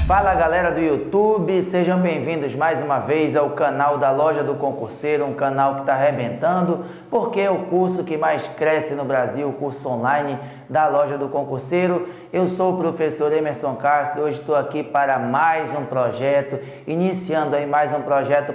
Fala galera do YouTube, sejam bem-vindos mais uma vez ao canal da Loja do Concurseiro, um canal que está arrebentando, porque é o curso que mais cresce no Brasil, o curso online da Loja do Concurseiro. Eu sou o professor Emerson Castro e hoje estou aqui para mais um projeto, iniciando aí mais um projeto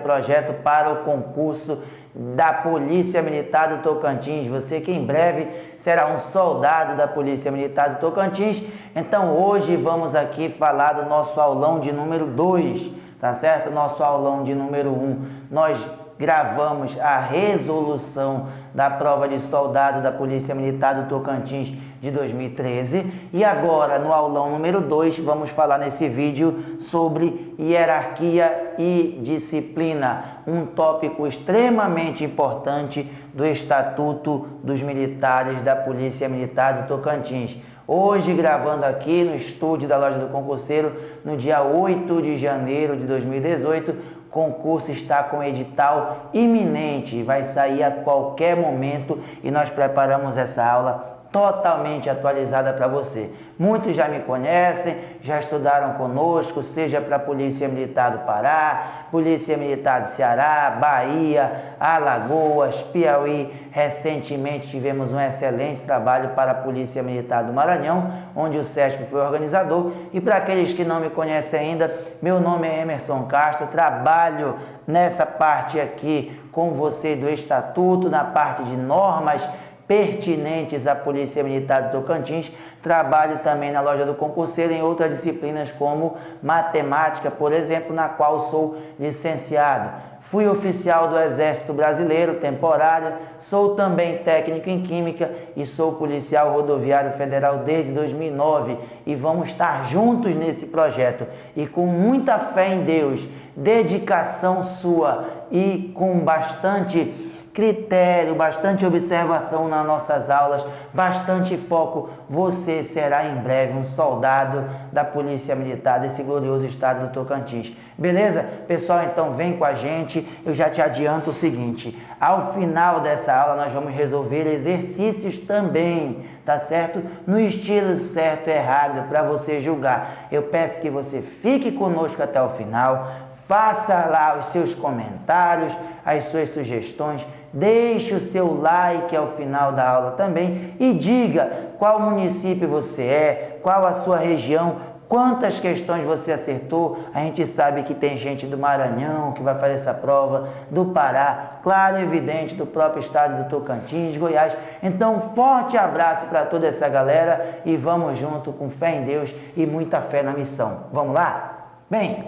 para o concurso da Polícia Militar do Tocantins. Você que em breve será um soldado da Polícia Militar do Tocantins. Então hoje vamos aqui falar do nosso aulão de número 2, tá certo? Nosso aulão de número 1. Nós gravamos a resolução da prova de soldado da Polícia Militar do Tocantins de 2013 e agora no aulão número 2 vamos falar nesse vídeo sobre hierarquia e disciplina, um tópico extremamente importante do Estatuto dos Militares da Polícia Militar do Tocantins. Hoje gravando aqui no estúdio da Loja do Concurseiro, no dia 8 de janeiro de 2018, o concurso está com edital iminente, vai sair a qualquer momento e nós preparamos essa aula totalmente atualizada para você. Muitos já me conhecem, já estudaram conosco, seja para a Polícia Militar do Pará, Polícia Militar do Ceará, Bahia, Alagoas, Piauí. Recentemente tivemos um excelente trabalho para a Polícia Militar do Maranhão, onde o SESP foi organizador. E para aqueles que não me conhecem ainda, meu nome é Emerson Castro, trabalho nessa parte aqui com você do Estatuto, na parte de normas pertinentes à Polícia Militar do Tocantins. Trabalho também na Loja do Concurseiro em outras disciplinas como matemática, por exemplo, na qual sou licenciado. Fui oficial do Exército Brasileiro temporário, sou também técnico em Química e sou policial rodoviário federal desde 2009 e vamos estar juntos nesse projeto e com muita fé em Deus, dedicação sua e com bastante critério, bastante observação nas nossas aulas, bastante foco, você será em breve um soldado da Polícia Militar desse glorioso estado do Tocantins. Beleza? Pessoal, então vem com a gente, eu já te adianto o seguinte, ao final dessa aula nós vamos resolver exercícios também, tá certo? No estilo certo e errado, para você julgar. Eu peço que você fique conosco até o final, faça lá os seus comentários, as suas sugestões, deixe o seu like ao final da aula também e diga qual município você é, qual a sua região, quantas questões você acertou. A gente sabe que tem gente do Maranhão que vai fazer essa prova, do Pará, claro, evidente, do próprio estado do Tocantins, Goiás. Então, forte abraço para toda essa galera e vamos junto com fé em Deus e muita fé na missão. Vamos lá? Bem,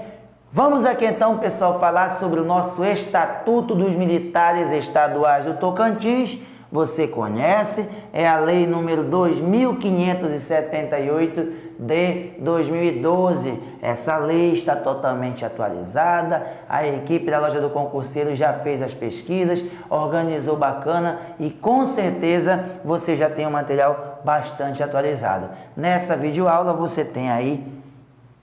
vamos aqui então, pessoal, falar sobre o nosso Estatuto dos Militares Estaduais do Tocantins. Você conhece, é a lei número 2578 de 2012. Essa lei está totalmente atualizada, a equipe da Loja do Concurseiro já fez as pesquisas, organizou bacana e com certeza você já tem um material bastante atualizado. Nessa videoaula você tem aí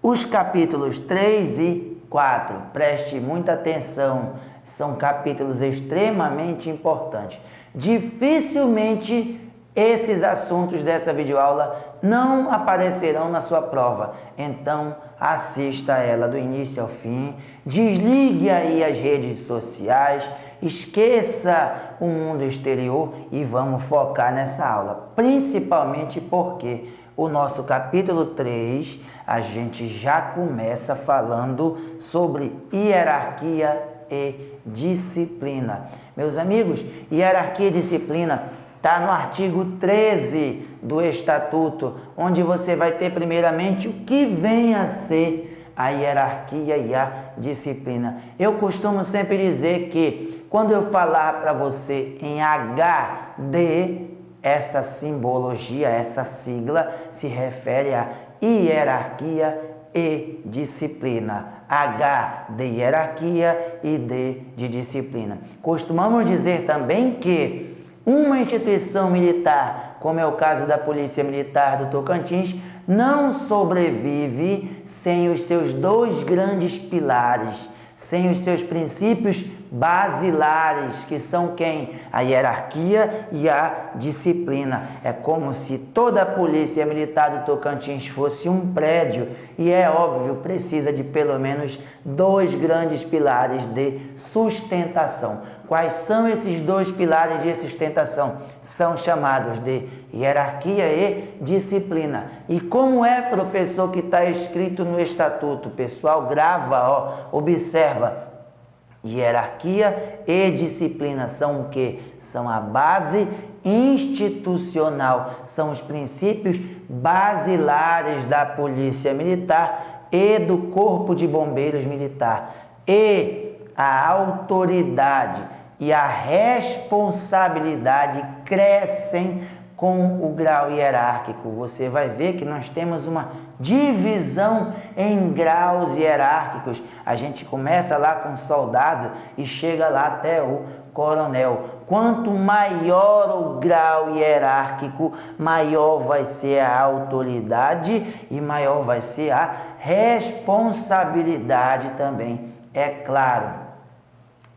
os capítulos 3 e 4, preste muita atenção, são capítulos extremamente importantes. Dificilmente esses assuntos dessa videoaula não aparecerão na sua prova, então assista ela do início ao fim, desligue aí as redes sociais, esqueça o mundo exterior e vamos focar nessa aula, principalmente porque o nosso capítulo 3, a gente já começa falando sobre hierarquia e disciplina. Meus amigos, hierarquia e disciplina está no artigo 13 do Estatuto, onde você vai ter primeiramente o que vem a ser a hierarquia e a disciplina. Eu costumo sempre dizer que quando eu falar para você em HD, essa simbologia, essa sigla se refere a hierarquia e disciplina. H de hierarquia e D de disciplina. Costumamos dizer também que uma instituição militar, como é o caso da Polícia Militar do Tocantins, não sobrevive sem os seus dois grandes pilares, sem os seus princípios basilares, que são quem? A hierarquia e a disciplina. É como se toda a polícia militar do Tocantins fosse um prédio e, é óbvio, precisa de pelo menos 2 grandes pilares de sustentação. Quais são esses 2 pilares de sustentação? São chamados de hierarquia e disciplina. E como é, professor, que está escrito no estatuto? Pessoal, grava, observa. Hierarquia e disciplina são o quê? São a base institucional, são os princípios basilares da Polícia Militar e do Corpo de Bombeiros Militar. E a autoridade e a responsabilidade crescem com o grau hierárquico. Você vai ver que nós temos uma divisão em graus hierárquicos. A gente começa lá com o soldado e chega lá até o coronel. Quanto maior o grau hierárquico, maior vai ser a autoridade e maior vai ser a responsabilidade também, é claro.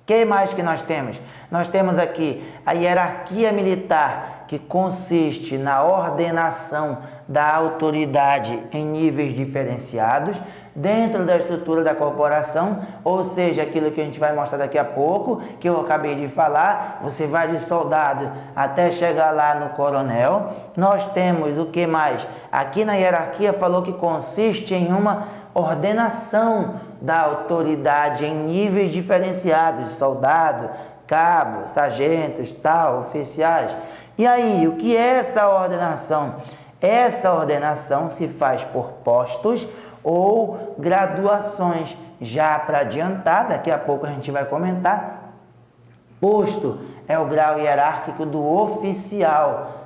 O que mais que nós temos? Nós temos aqui a hierarquia militar, que consiste na ordenação da autoridade em níveis diferenciados dentro da estrutura da corporação, ou seja, aquilo que a gente vai mostrar daqui a pouco, que eu acabei de falar, você vai de soldado até chegar lá no coronel. Nós temos o que mais? Aqui na hierarquia falou que consiste em uma ordenação da autoridade em níveis diferenciados, soldado, cabo, sargentos, tal, oficiais. E aí, o que é essa ordenação? Essa ordenação se faz por postos ou graduações. Já para adiantar, daqui a pouco a gente vai comentar, posto é o grau hierárquico do oficial.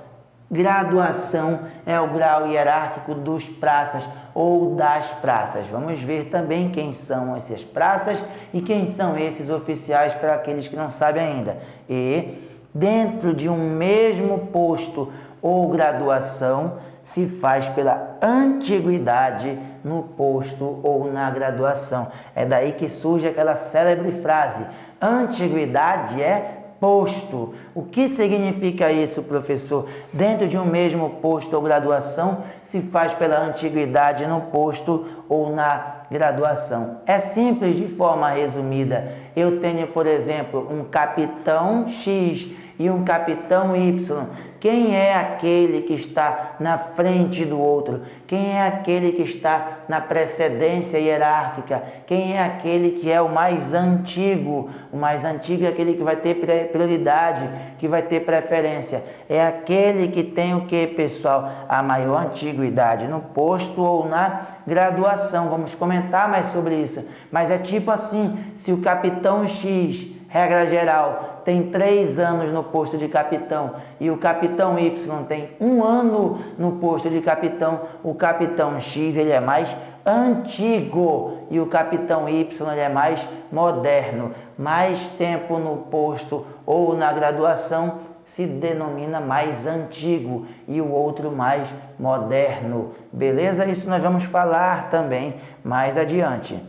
Graduação é o grau hierárquico dos praças ou das praças. Vamos ver também quem são essas praças e quem são esses oficiais para aqueles que não sabem ainda. E dentro de um mesmo posto ou graduação se faz pela antiguidade no posto ou na graduação. É daí que surge aquela célebre frase: antiguidade é posto. O que significa isso, professor? Dentro de um mesmo posto ou graduação se faz pela antiguidade no posto ou na graduação. É simples, de forma resumida. Eu tenho, por exemplo, um capitão X e um capitão Y. Quem é aquele que está na frente do outro? Quem é aquele que está na precedência hierárquica? Quem é aquele que é o mais antigo? O mais antigo é aquele que vai ter prioridade, que vai ter preferência. É aquele que tem o que, pessoal? A maior antiguidade no posto ou na graduação. Vamos comentar mais sobre isso. Mas é tipo assim, se o capitão X, regra geral, tem 3 anos no posto de capitão e o capitão Y tem 1 ano no posto de capitão, o capitão X ele é mais antigo e o capitão Y ele é mais moderno. Mais tempo no posto ou na graduação se denomina mais antigo e o outro mais moderno. Beleza? Isso nós vamos falar também mais adiante.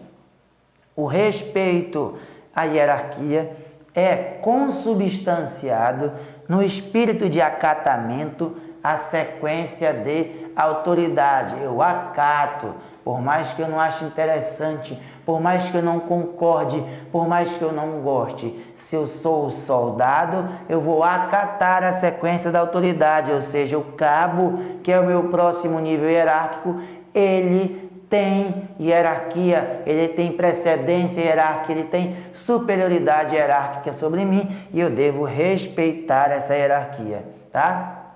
O respeito à hierarquia é consubstanciado no espírito de acatamento à sequência de autoridade. Eu acato, por mais que eu não ache interessante, por mais que eu não concorde, por mais que eu não goste. Se eu sou soldado, eu vou acatar a sequência da autoridade, ou seja, o cabo, que é o meu próximo nível hierárquico, ele tem hierarquia, ele tem precedência hierárquica, ele tem superioridade hierárquica sobre mim e eu devo respeitar essa hierarquia, tá?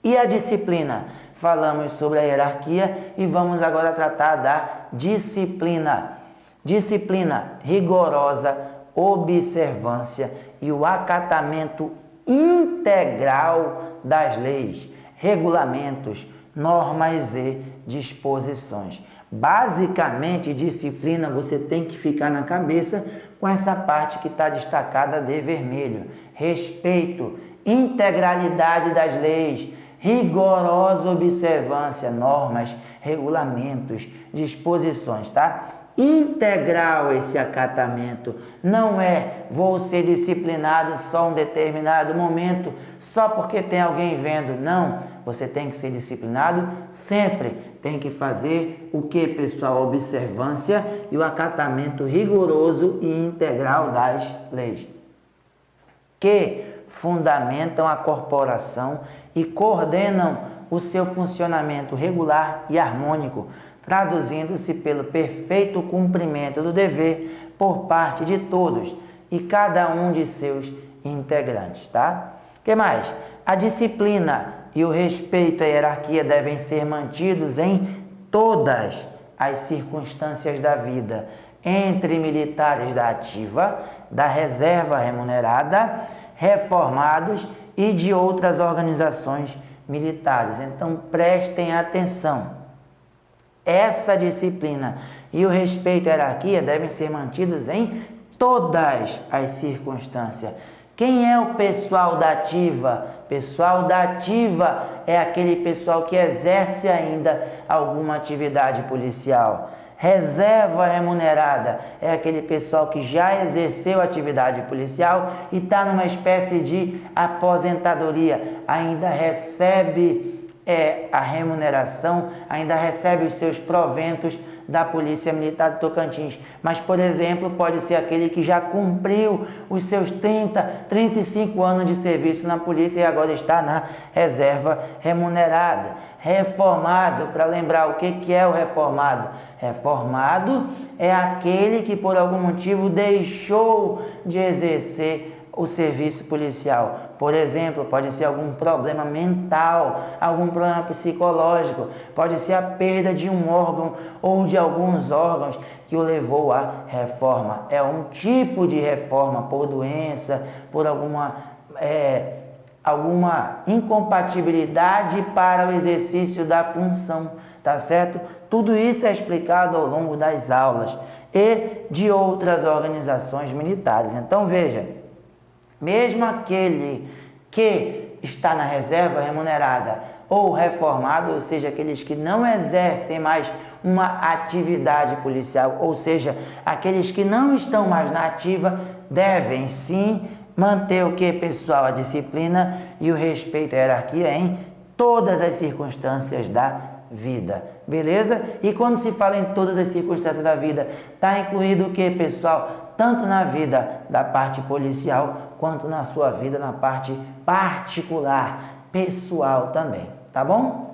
E a disciplina? Falamos sobre a hierarquia e vamos agora tratar da disciplina. Disciplina, rigorosa observância e o acatamento integral das leis, regulamentos, normas e disposições. Basicamente, disciplina você tem que ficar na cabeça com essa parte que está destacada de vermelho. Respeito, integralidade das leis, rigorosa observância, normas, regulamentos, disposições, tá? integral esse acatamento. Não é vou ser disciplinado só um determinado momento, só porque tem alguém vendo. Não, você tem que ser disciplinado sempre. Tem que fazer o que, pessoal? A observância e o acatamento rigoroso e integral das leis, que fundamentam a corporação e coordenam o seu funcionamento regular e harmônico, traduzindo-se pelo perfeito cumprimento do dever por parte de todos e cada um de seus integrantes, tá? O que mais? A disciplina e o respeito à hierarquia devem ser mantidos em todas as circunstâncias da vida, entre militares da ativa, da reserva remunerada, reformados e de outras organizações militares. Então, prestem atenção. Essa disciplina e o respeito à hierarquia devem ser mantidos em todas as circunstâncias. Quem é o pessoal da ativa? Pessoal da ativa é aquele pessoal que exerce ainda alguma atividade policial. Reserva remunerada é aquele pessoal que já exerceu atividade policial e está numa espécie de aposentadoria, ainda recebe a remuneração, ainda recebe os seus proventos da Polícia Militar do Tocantins. Mas, por exemplo, pode ser aquele que já cumpriu os seus 35 anos de serviço na polícia e agora está na reserva remunerada. Reformado, para lembrar o que é o reformado. Reformado é aquele que por algum motivo deixou de exercer o serviço policial. Por exemplo, pode ser algum problema mental, algum problema psicológico, pode ser a perda de um órgão ou de alguns órgãos que o levou à reforma. É um tipo de reforma por doença, por alguma incompatibilidade para o exercício da função, tá certo? Tudo isso é explicado ao longo das aulas e de outras organizações militares. Então, veja, mesmo aquele que está na reserva remunerada ou reformado, ou seja, aqueles que não exercem mais uma atividade policial, ou seja, aqueles que não estão mais na ativa, devem sim manter o que, pessoal? A disciplina e o respeito à hierarquia em todas as circunstâncias da vida, beleza? E quando se fala em todas as circunstâncias da vida, está incluído o que, pessoal? Tanto na vida da parte policial, quanto na sua vida na parte particular, pessoal também, tá bom?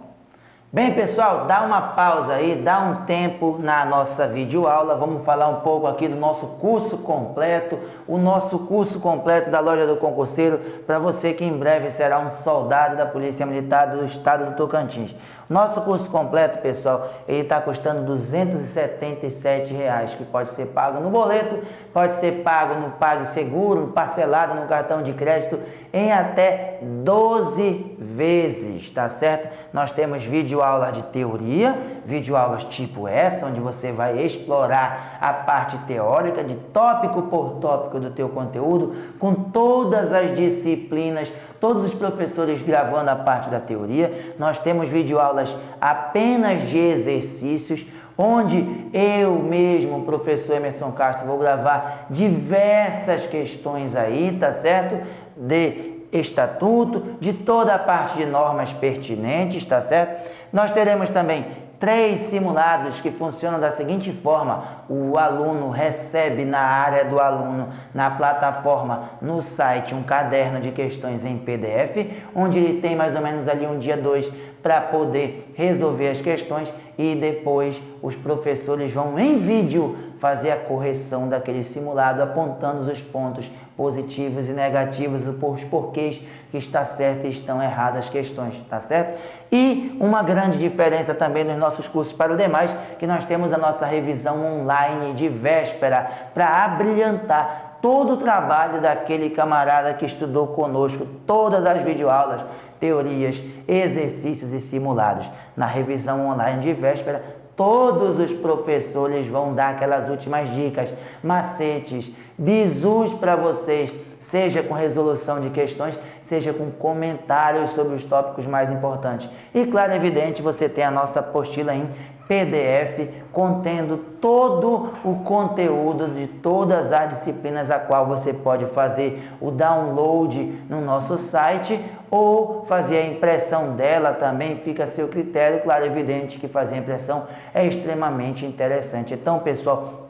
Bem, pessoal, dá uma pausa aí, dá um tempo na nossa videoaula. Vamos falar um pouco aqui do nosso curso completo, o nosso curso completo da Loja do Concurseiro, para você que em breve será um soldado da Polícia Militar do Estado do Tocantins. Nosso curso completo, pessoal, ele está custando R$ 277, que pode ser pago no boleto, pode ser pago no PagSeguro, parcelado no cartão de crédito em até 12 vezes, tá certo? Nós temos videoaula de teoria, videoaulas tipo essa, onde você vai explorar a parte teórica de tópico por tópico do teu conteúdo, com todas as disciplinas, todos os professores gravando a parte da teoria. Nós temos videoaulas apenas de exercícios, onde eu mesmo, o professor Emerson Castro, vou gravar diversas questões aí, tá certo? De estatuto, de toda a parte de normas pertinentes, tá certo? Nós teremos também 3 simulados que funcionam da seguinte forma: o aluno recebe na área do aluno, na plataforma, no site, um caderno de questões em PDF, onde ele tem mais ou menos ali um dia 2 para poder resolver as questões, e depois os professores vão em vídeo fazer a correção daquele simulado, apontando os pontos positivos e negativos, os porquês que está certo e estão erradas as questões, tá certo? E uma grande diferença também nos nossos cursos para os demais, que nós temos a nossa revisão online de véspera, para abrilhantar todo o trabalho daquele camarada que estudou conosco todas as videoaulas, teorias, exercícios e simulados. Na revisão online de véspera, todos os professores vão dar aquelas últimas dicas, macetes, bizus para vocês, seja com resolução de questões, seja com comentários sobre os tópicos mais importantes. E claro, é evidente, você tem a nossa apostila em PDF, contendo todo o conteúdo de todas as disciplinas a qual você pode fazer o download no nosso site ou fazer a impressão dela também, fica a seu critério. Claro, é evidente que fazer a impressão é extremamente interessante. Então, pessoal,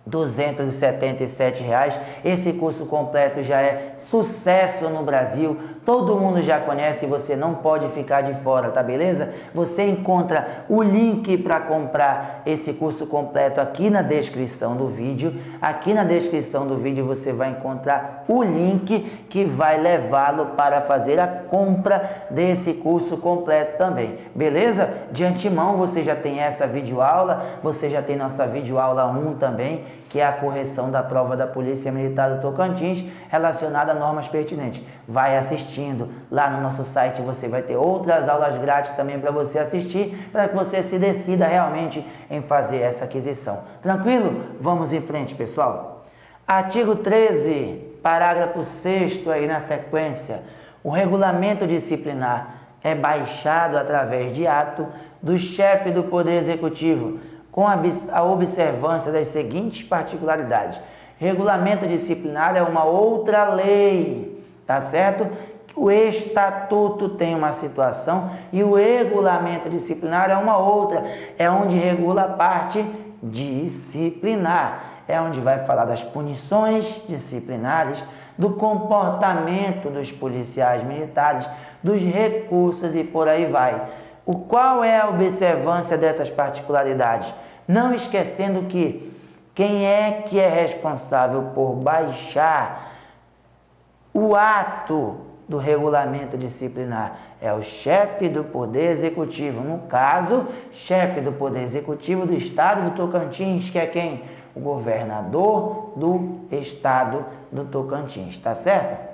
R$ 277, esse curso completo já é sucesso no Brasil, todo mundo já conhece e você não pode ficar de fora, tá beleza? Você encontra o link para comprar esse curso completo aqui na descrição do vídeo. Aqui na descrição do vídeo você vai encontrar o link que vai levá-lo para fazer a compra desse curso completo também, beleza? De antemão você já tem essa videoaula, você já tem nossa videoaula 1 também, que é a correção da prova da Polícia Militar do Tocantins relacionada a normas pertinentes. Vai assistindo, lá no nosso site você vai ter outras aulas grátis também para você assistir, para que você se decida realmente em fazer essa aquisição. Tranquilo? Vamos em frente, pessoal. Artigo 13, parágrafo 6º aí na sequência. O regulamento disciplinar é baixado através de ato do chefe do Poder Executivo, com a observância das seguintes particularidades. Regulamento disciplinar é uma outra lei, tá certo? O estatuto tem uma situação e o regulamento disciplinar é uma outra, é onde regula a parte disciplinar, é onde vai falar das punições disciplinares, do comportamento dos policiais militares, dos recursos e por aí vai. Qual é a observância dessas particularidades? Não esquecendo que quem é que é responsável por baixar o ato do regulamento disciplinar? É o chefe do Poder Executivo, no caso, chefe do Poder Executivo do Estado do Tocantins, que é quem? O governador do Estado do Tocantins, tá certo?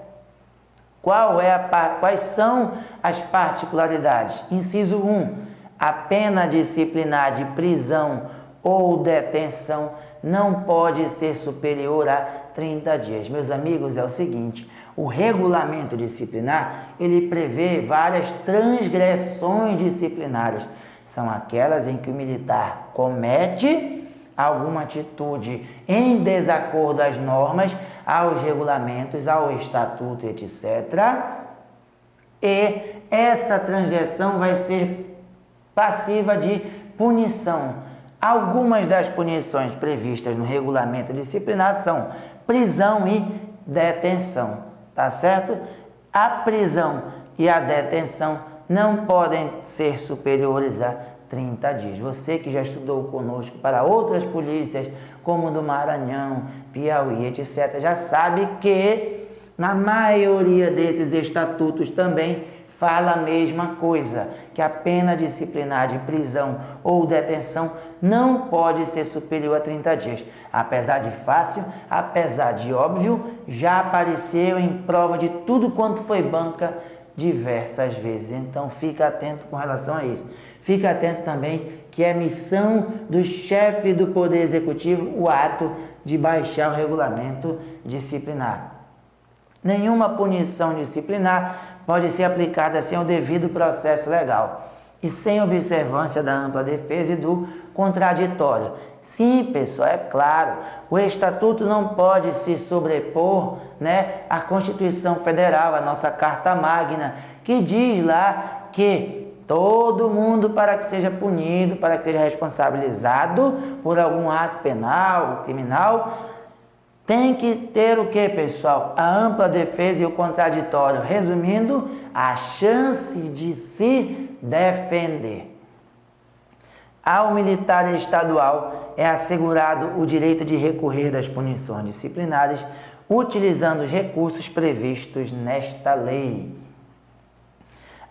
Quais são as particularidades? Inciso 1. A pena disciplinar de prisão ou detenção não pode ser superior a 30 dias. Meus amigos, é o seguinte, o regulamento disciplinar, ele prevê várias transgressões disciplinares. São aquelas em que o militar comete alguma atitude em desacordo às normas, aos regulamentos, ao estatuto, etc. E essa transgressão vai ser passiva de punição. Algumas das punições previstas no regulamento disciplinar são prisão e detenção, tá certo? A prisão e a detenção não podem ser superiores a 30 dias. Você que já estudou conosco para outras polícias, como do Maranhão, Piauí, etc., já sabe que na maioria desses estatutos também fala a mesma coisa, que a pena disciplinar de prisão ou detenção não pode ser superior a 30 dias. Apesar de fácil, apesar de óbvio, já apareceu em prova de tudo quanto foi banca diversas vezes. Então, fica atento com relação a isso. Fica atento também que é missão do chefe do Poder Executivo o ato de baixar o regulamento disciplinar. Nenhuma punição disciplinar pode ser aplicada sem o devido processo legal e sem observância da ampla defesa e do contraditório. Sim, pessoal, é claro, o Estatuto não pode se sobrepor, à Constituição Federal, a nossa Carta Magna, que diz lá que todo mundo, para que seja punido, para que seja responsabilizado por algum ato penal, criminal, tem que ter o que, pessoal? A ampla defesa e o contraditório. Resumindo, a chance de se defender. Ao militar estadual é assegurado o direito de recorrer das punições disciplinares, utilizando os recursos previstos nesta lei.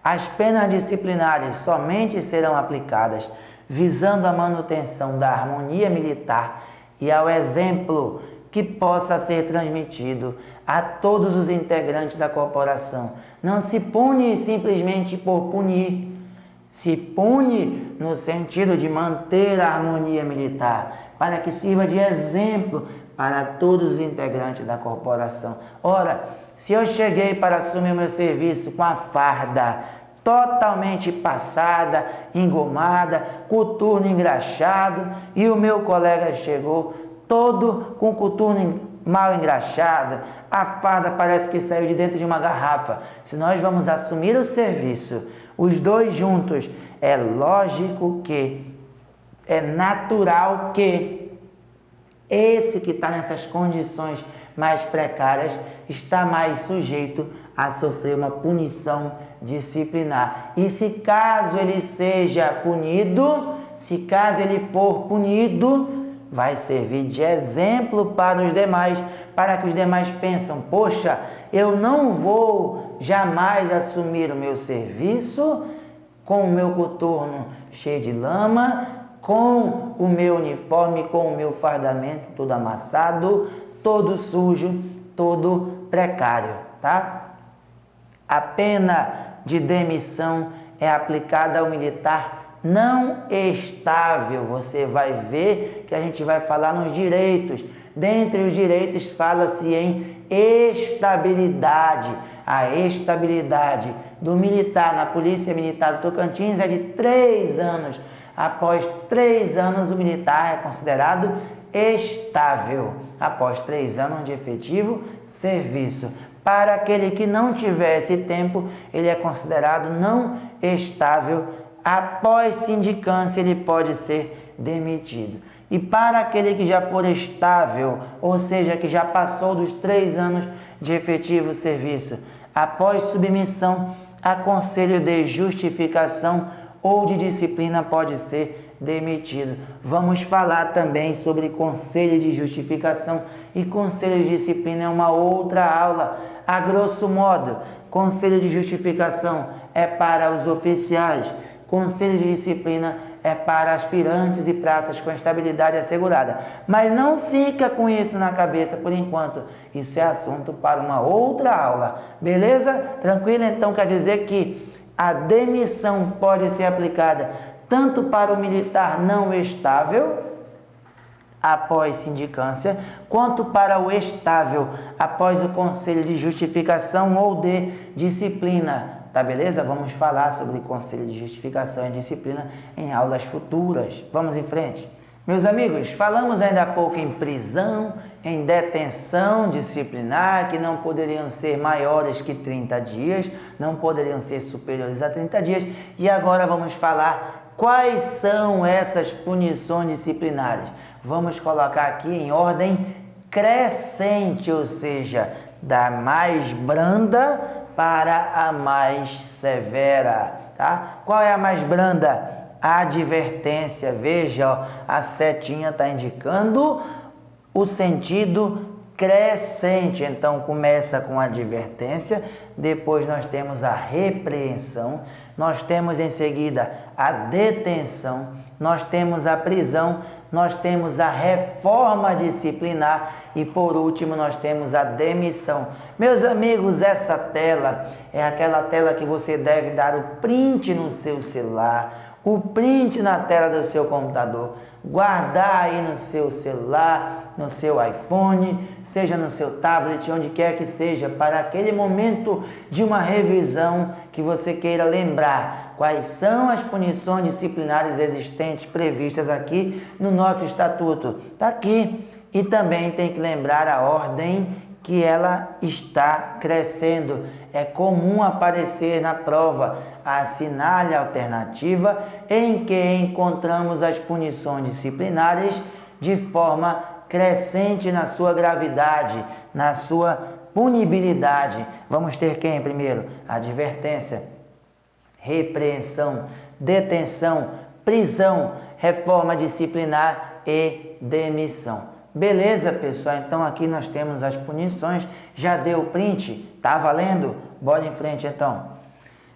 As penas disciplinares somente serão aplicadas visando a manutenção da harmonia militar e ao exemplo que possa ser transmitido a todos os integrantes da corporação. Não se pune simplesmente por punir, se pune no sentido de manter a harmonia militar, para que sirva de exemplo para todos os integrantes da corporação. Ora, Se eu cheguei para assumir o meu serviço com a farda totalmente passada, engomada, coturno engraxado, e o meu colega chegou todo com coturno mal engraxado, a farda parece que saiu de dentro de uma garrafa. Se nós vamos assumir o serviço, os dois juntos, é lógico que, é natural que esse que está nessas condições mais precárias está mais sujeito a sofrer uma punição disciplinar. E se caso ele seja punido, se caso ele for punido, vai servir de exemplo para os demais, para que os demais pensam, poxa, eu não vou jamais assumir o meu serviço com o meu coturno cheio de lama, com o meu uniforme, com o meu fardamento todo amassado, todo sujo, todo precário, tá? A pena de demissão é aplicada ao militar não estável. Você vai ver que a gente vai falar nos direitos. Dentre os direitos fala-se em estabilidade. A estabilidade do militar na Polícia Militar do Tocantins é de 3 anos. Após 3 anos, o militar é considerado estável. Após 3 anos de efetivo serviço. Para aquele que não tiver esse tempo, ele é considerado não estável. Após sindicância, ele pode ser demitido. E para aquele que já for estável, ou seja, que já passou dos 3 anos de efetivo serviço, após submissão a conselho de justificação ou de disciplina, pode ser demitido. Vamos falar também sobre conselho de justificação e conselho de disciplina é uma outra aula. A grosso modo, conselho de justificação é para os oficiais, conselho de disciplina é para aspirantes e praças com estabilidade assegurada. Mas não fica com isso na cabeça por enquanto. Isso é assunto para uma outra aula. Beleza? Tranquilo? Então quer dizer que a demissão pode ser aplicada tanto para o militar não estável, após sindicância, quanto para o estável, após o conselho de justificação ou de disciplina. Tá beleza? Vamos falar sobre conselho de justificação e disciplina em aulas futuras. Vamos em frente. Meus amigos, falamos ainda há pouco em prisão, em detenção disciplinar, que não poderiam ser maiores que 30 dias, não poderiam ser superiores a 30 dias, e agora vamos falar quais são essas punições disciplinares. Vamos colocar aqui em ordem crescente, ou seja, da mais branda para a mais severa, tá? Qual é a mais branda? A advertência. Veja, ó, a setinha está indicando o sentido crescente. Então, começa com a advertência, depois nós temos a repreensão, nós temos em seguida a detenção, nós temos a prisão, nós temos a reforma disciplinar e, por último, nós temos a demissão. Meus amigos, essa tela é aquela tela que você deve dar o print no seu celular, o print na tela do seu computador, guardar aí no seu celular, no seu iPhone, seja no seu tablet, onde quer que seja, para aquele momento de uma revisão que você queira lembrar quais são as punições disciplinares existentes, previstas aqui no nosso estatuto. Está aqui. E também tem que lembrar a ordem que ela está crescendo. É comum aparecer na prova. Assinale a alternativa em que encontramos as punições disciplinares de forma crescente na sua gravidade, na sua punibilidade. Vamos ter quem primeiro? Advertência, repreensão, detenção, prisão, reforma disciplinar e demissão. Beleza, pessoal? Então aqui nós temos as punições. Já deu o print? Tá valendo? Bora em frente então.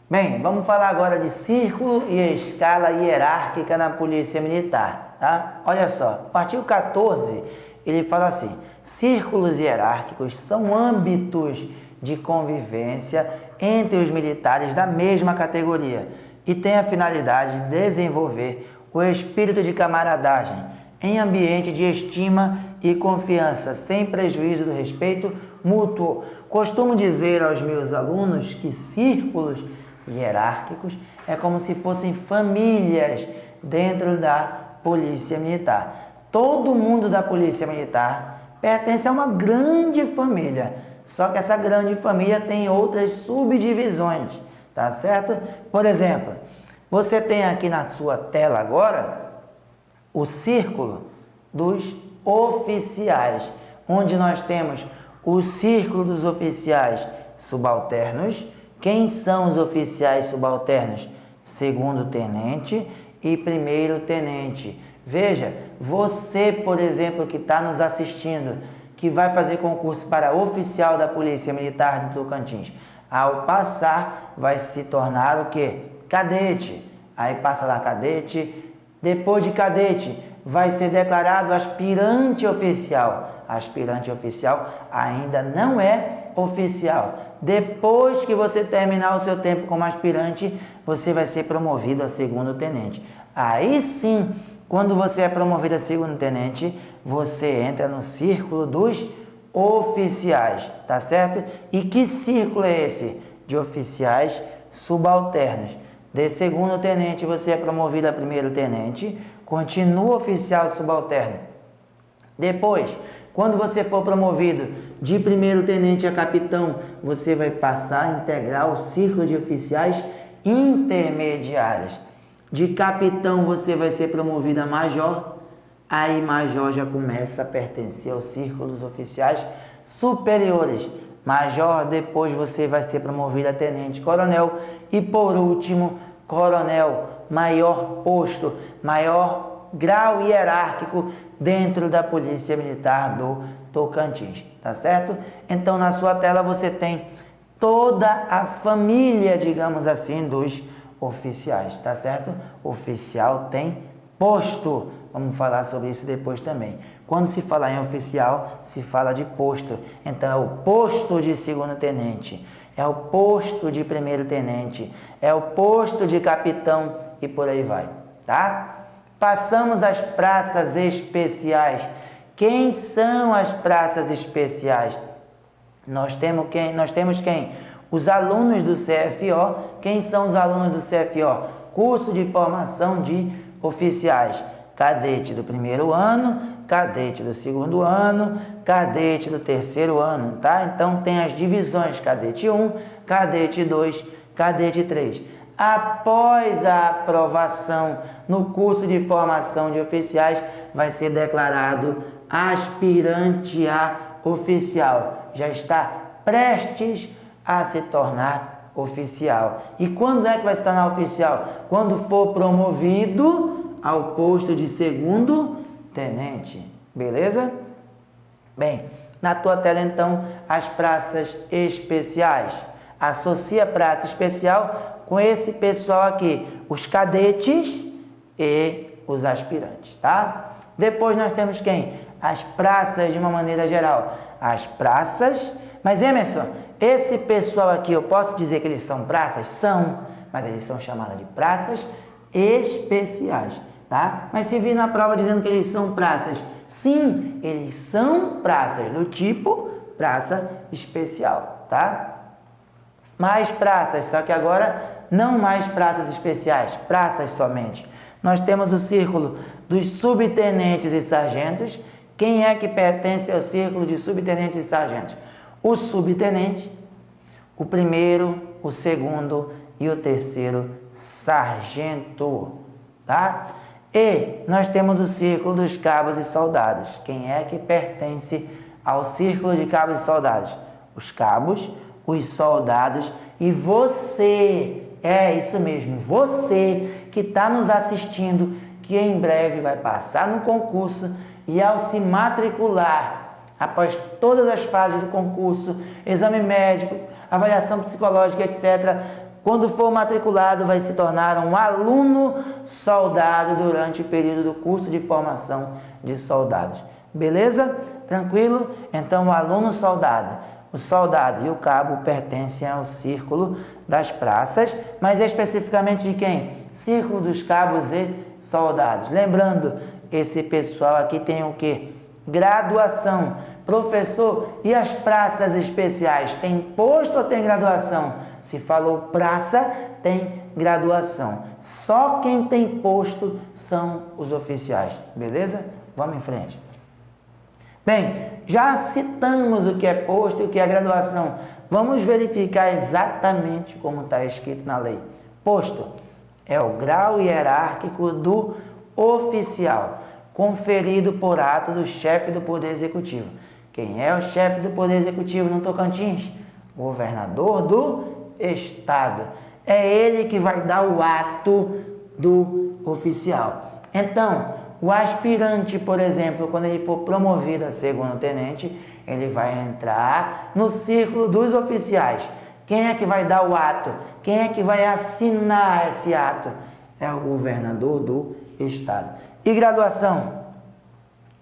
Bem, vamos falar agora de círculo e escala hierárquica na Polícia Militar, tá? Olha só, o artigo 14, ele fala assim: círculos hierárquicos são âmbitos de convivência entre os militares da mesma categoria e têm a finalidade de desenvolver o espírito de camaradagem em ambiente de estima e confiança, sem prejuízo do respeito mútuo. Costumo dizer aos meus alunos que círculos hierárquicos é como se fossem famílias dentro da Polícia Militar. Todo mundo da Polícia Militar pertence a uma grande família, só que essa grande família tem outras subdivisões, tá certo? Por exemplo, você tem aqui na sua tela agora o círculo dos oficiais, onde nós temos o círculo dos oficiais subalternos. Quem são os oficiais subalternos? Segundo tenente e primeiro tenente. Veja, você, por exemplo, que está nos assistindo, que vai fazer concurso para oficial da Polícia Militar de Tocantins, ao passar vai se tornar o quê? Cadete. Aí passa lá cadete. Depois de cadete vai ser declarado aspirante oficial. Aspirante oficial ainda não é oficial. Depois que você terminar o seu tempo como aspirante, você vai ser promovido a segundo tenente. Aí sim, quando você é promovido a segundo tenente, você entra no círculo dos oficiais, tá certo? E que círculo é esse? De oficiais subalternos. De segundo tenente, você é promovido a primeiro tenente, continua oficial subalterno. Depois, quando você for promovido de primeiro tenente a capitão, você vai passar a integrar o círculo de oficiais intermediários. De capitão você vai ser promovido a major, aí major já começa a pertencer ao círculo dos oficiais superiores. Major, depois você vai ser promovido a tenente coronel e por último, coronel, maior posto, maior grau hierárquico dentro da Polícia Militar do Tocantins, tá certo? Então na sua tela você tem toda a família, digamos assim, dos oficiais, tá certo? Oficial tem posto. Vamos falar sobre isso depois também. Quando se fala em oficial, se fala de posto. Então é o posto de segundo tenente, é o posto de primeiro tenente, é o posto de capitão e por aí vai, tá? Passamos às praças especiais. Quem são as praças especiais? Nós temos quem? Os alunos do CFO. Quem são os alunos do CFO? Curso de formação de oficiais. Cadete do primeiro ano, cadete do segundo ano, cadete do terceiro ano, tá? Então tem as divisões, cadete 1, cadete 2, cadete 3. Após a aprovação no curso de formação de oficiais, vai ser declarado aspirante a oficial. Já está prestes a se tornar oficial. E quando é que vai se tornar oficial? Quando for promovido ao posto de segundo tenente. Beleza? Bem, na tua tela então, as praças especiais. Associa a praça especial com esse pessoal aqui, os cadetes e os aspirantes, tá? Depois nós temos quem? As praças de uma maneira geral. As praças, mas Emerson, esse pessoal aqui, eu posso dizer que eles são praças? São, mas eles são chamados de praças especiais, tá? Mas se vir na prova dizendo que eles são praças, sim, eles são praças do tipo praça especial, tá? Mais praças, só que agora não mais praças especiais, praças somente. Nós temos o círculo dos subtenentes e sargentos. Quem é que pertence ao círculo de subtenentes e sargentos? O subtenente, o primeiro, o segundo e o terceiro sargento, tá? E nós temos o círculo dos cabos e soldados. Quem é que pertence ao círculo de cabos e soldados? Os cabos, os soldados e você, é isso mesmo, você que está nos assistindo, que em breve vai passar no concurso e ao se matricular, após todas as fases do concurso, exame médico, avaliação psicológica, etc., quando for matriculado, vai se tornar um aluno soldado durante o período do curso de formação de soldados. Beleza? Tranquilo? Então, o aluno soldado, o soldado e o cabo pertencem ao círculo das praças, mas especificamente de quem? Círculo dos cabos e soldados. Lembrando, esse pessoal aqui tem o quê? Graduação. Professor, e as praças especiais, tem posto ou tem graduação? Se falou praça, tem graduação. Só quem tem posto são os oficiais, beleza? Vamos em frente. Bem, já citamos o que é posto e o que é graduação. Vamos verificar exatamente como está escrito na lei. Posto é o grau hierárquico do oficial, conferido por ato do chefe do Poder Executivo. Quem é o chefe do Poder Executivo no Tocantins? O governador do estado. É ele que vai dar o ato do oficial. Então, o aspirante, por exemplo, quando ele for promovido a segundo-tenente, ele vai entrar no círculo dos oficiais. Quem é que vai dar o ato? Quem é que vai assinar esse ato? É o governador do estado. E graduação?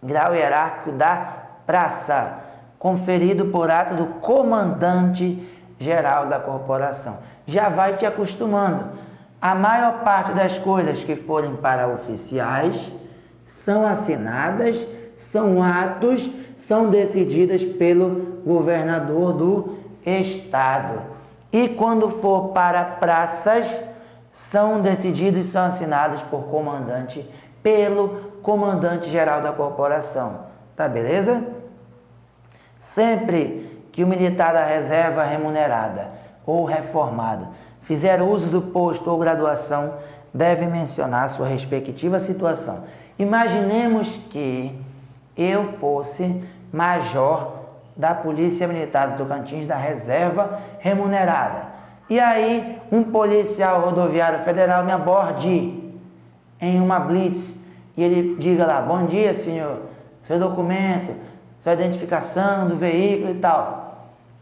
Grau hierárquico da praça, conferido por ato do comandante geral da corporação. Já vai te acostumando. A maior parte das coisas que forem para oficiais são assinadas, são atos, são decididas pelo governador do estado. E quando for para praças, são decididos e são assinados pelo comandante geral da corporação. Tá beleza? Sempre que o militar da reserva remunerada ou reformado fizer uso do posto ou graduação, deve mencionar sua respectiva situação. Imaginemos que eu fosse major da Polícia Militar do Tocantins, da reserva remunerada. E aí, um policial rodoviário federal me aborde em uma blitz e ele diga lá: bom dia, senhor, seu documento, sua identificação do veículo e tal.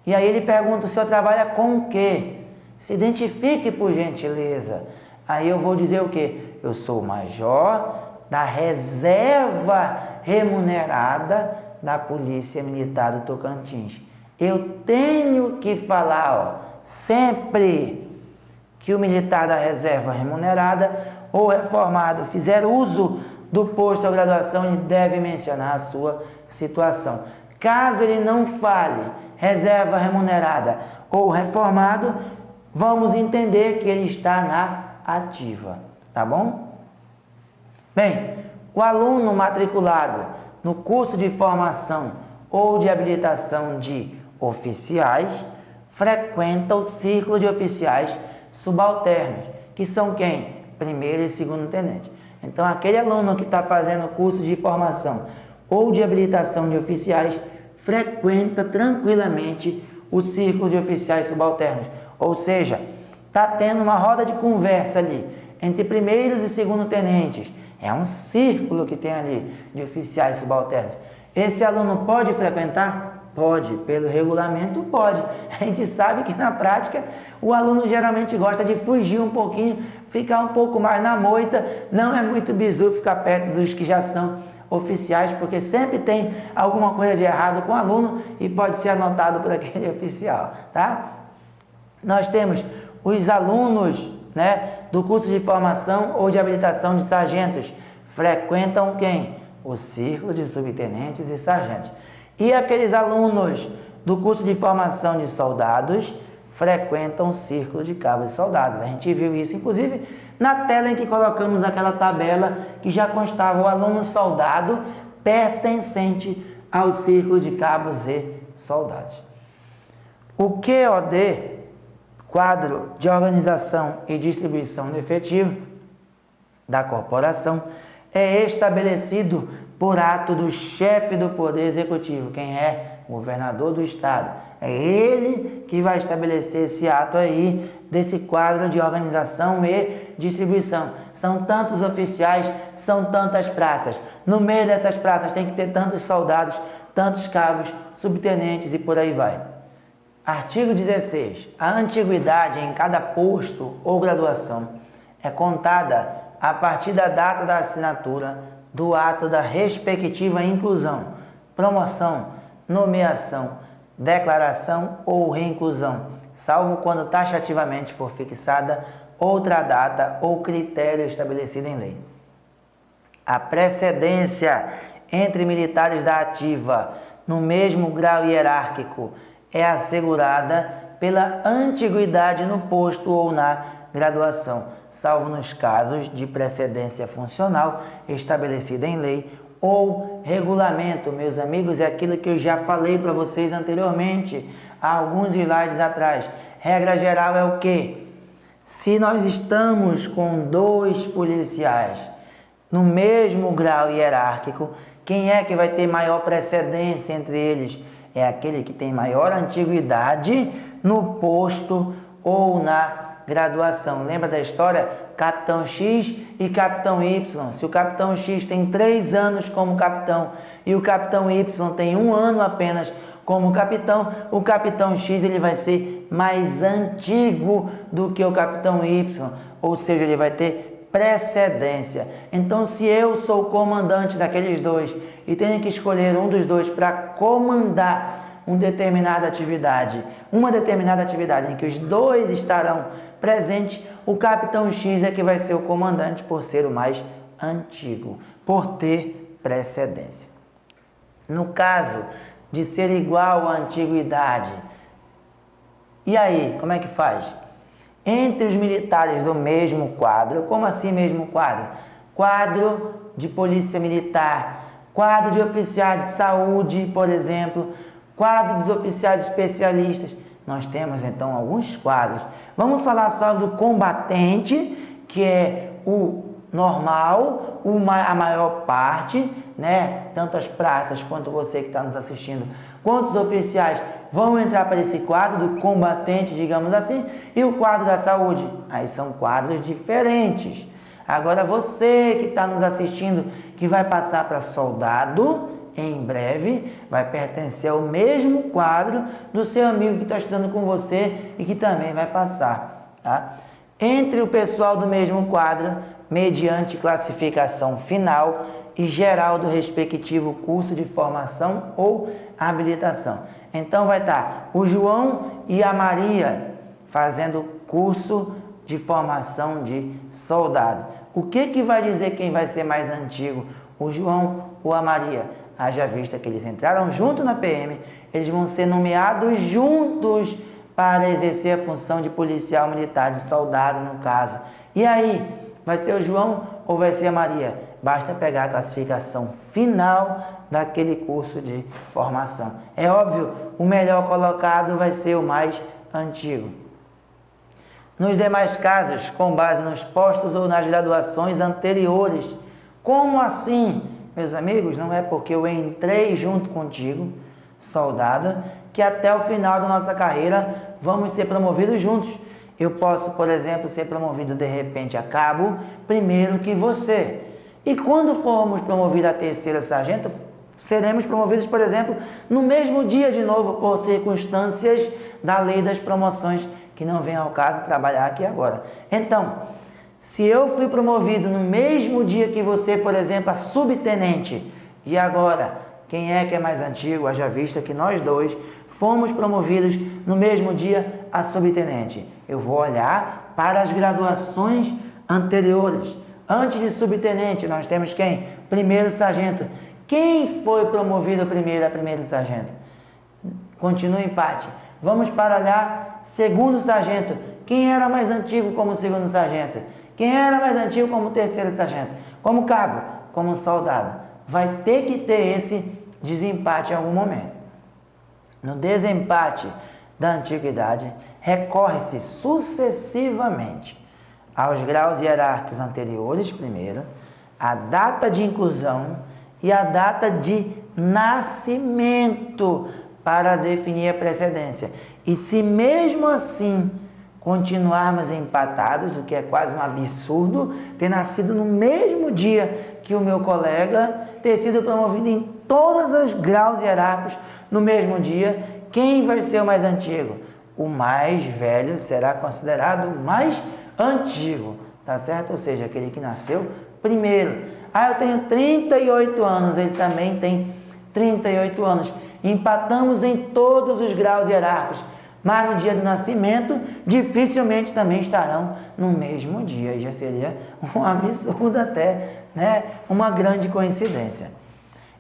E aí ele pergunta: o senhor trabalha com o quê? Se identifique, por gentileza. Aí eu vou dizer o quê? Eu sou major da reserva remunerada da Polícia Militar do Tocantins. Eu tenho que falar, sempre que o militar da reserva remunerada ou reformado fizer uso do posto ou graduação, ele deve mencionar a sua situação. Caso ele não fale reserva remunerada ou reformado, vamos entender que ele está na ativa, tá bom? Bem, o aluno matriculado no curso de formação ou de habilitação de oficiais frequenta o círculo de oficiais subalternos, que são quem? Primeiro e segundo tenente. Então, aquele aluno que está fazendo o curso de formação ou de habilitação de oficiais frequenta tranquilamente o círculo de oficiais subalternos. Ou seja, está tendo uma roda de conversa ali entre primeiros e segundo tenentes. É um círculo que tem ali de oficiais subalternos. Esse aluno pode frequentar? Pode. Pelo regulamento, pode. A gente sabe que na prática o aluno geralmente gosta de fugir um pouquinho, ficar um pouco mais na moita. Não é muito bizu ficar perto dos que já são oficiais, porque sempre tem alguma coisa de errado com o aluno e pode ser anotado por aquele oficial, tá? Nós temos os alunos, do curso de formação ou de habilitação de sargentos. Frequentam quem? O círculo de subtenentes e sargentos. E aqueles alunos do curso de formação de soldados frequentam o círculo de cabos e soldados. A gente viu isso, inclusive, na tela em que colocamos aquela tabela que já constava o aluno soldado pertencente ao círculo de cabos e soldados. O QOD, Quadro de Organização e Distribuição do Efetivo da corporação, é estabelecido por ato do chefe do Poder Executivo. Quem é? O governador do estado. É ele que vai estabelecer esse ato aí, desse quadro de organização e distribuição. São tantos oficiais, são tantas praças. No meio dessas praças tem que ter tantos soldados, tantos cabos, subtenentes e por aí vai. Artigo 16. A antiguidade em cada posto ou graduação é contada a partir da data da assinatura do ato da respectiva inclusão, promoção, nomeação, declaração ou reinclusão, salvo quando taxativamente for fixada outra data ou critério estabelecido em lei. A precedência entre militares da ativa no mesmo grau hierárquico é assegurada pela antiguidade no posto ou na graduação, salvo nos casos de precedência funcional estabelecida em lei ou regulamento. Meus amigos, é aquilo que eu já falei para vocês anteriormente, há alguns slides atrás. Regra geral é o quê? Se nós estamos com 2 policiais no mesmo grau hierárquico, quem é que vai ter maior precedência entre eles? É aquele que tem maior antiguidade no posto ou na graduação. Lembra da história? Capitão X e Capitão Y. Se o Capitão X tem 3 anos como capitão e o Capitão Y tem 1 ano apenas como capitão, o Capitão X ele vai ser mais antigo do que o Capitão Y, ou seja, ele vai ter precedência. Então, se eu sou o comandante daqueles 2 e tenho que escolher um dos 2 para comandar uma determinada atividade em que os 2 estarão presentes, o Capitão X é que vai ser o comandante por ser o mais antigo, por ter precedência. No caso de ser igual à antiguidade, e aí, como é que faz? Entre os militares do mesmo quadro, como assim mesmo quadro? Quadro de polícia militar, quadro de oficiais de saúde, por exemplo, quadro dos oficiais especialistas. Nós temos então alguns quadros. Vamos falar só do combatente, que é o normal, a maior parte, né? Tanto as praças quanto você que está nos assistindo, quanto os oficiais vão entrar para esse quadro do combatente, digamos assim, e o quadro da saúde. Aí são quadros diferentes. Agora você que está nos assistindo, que vai passar para soldado, em breve vai pertencer ao mesmo quadro do seu amigo que está estudando com você e que também vai passar, tá? Entre o pessoal do mesmo quadro, mediante classificação final e geral do respectivo curso de formação ou habilitação. Então vai estar o João e a Maria fazendo curso de formação de soldado. O que vai dizer quem vai ser mais antigo, o João ou a Maria? Haja vista que eles entraram junto na PM, eles vão ser nomeados juntos para exercer a função de policial militar, de soldado no caso. E aí, vai ser o João ou vai ser a Maria? Basta pegar a classificação final daquele curso de formação. É óbvio, o melhor colocado vai ser o mais antigo. Nos demais casos, com base nos postos ou nas graduações anteriores. Como assim? Meus amigos, não é porque eu entrei junto contigo, soldado, que até o final da nossa carreira vamos ser promovidos juntos. Eu posso, por exemplo, ser promovido de repente a cabo primeiro que você. E quando formos promovidos a 3º sargento, seremos promovidos, por exemplo, no mesmo dia de novo, por circunstâncias da lei das promoções, que não vem ao caso trabalhar aqui agora. Então, se eu fui promovido no mesmo dia que você, por exemplo, a subtenente, e agora, quem é que é mais antigo? Haja vista que nós 2 fomos promovidos no mesmo dia a subtenente. Eu vou olhar para as graduações anteriores. Antes de subtenente, nós temos quem? 1º sargento. Quem foi promovido primeiro a 1º sargento? Continua o empate. Vamos para olhar 2º sargento. Quem era mais antigo como 2º sargento? Quem era mais antigo como 3º sargento? Como cabo? Como soldado? Vai ter que ter esse desempate em algum momento. No desempate da antiguidade, recorre-se sucessivamente aos graus hierárquicos anteriores, primeiro, a data de inclusão e a data de nascimento para definir a precedência. E se mesmo assim continuarmos empatados, o que é quase um absurdo, ter nascido no mesmo dia que o meu colega, ter sido promovido em todos os graus hierárquicos no mesmo dia, quem vai ser o mais antigo? O mais velho será considerado o mais antigo, tá certo? Ou seja, aquele que nasceu primeiro. Ah, eu tenho 38 anos, ele também tem 38 anos. Empatamos em todos os graus hierárquicos, mas no dia do nascimento, dificilmente também estarão no mesmo dia. E já seria um absurdo até, né? Uma grande coincidência.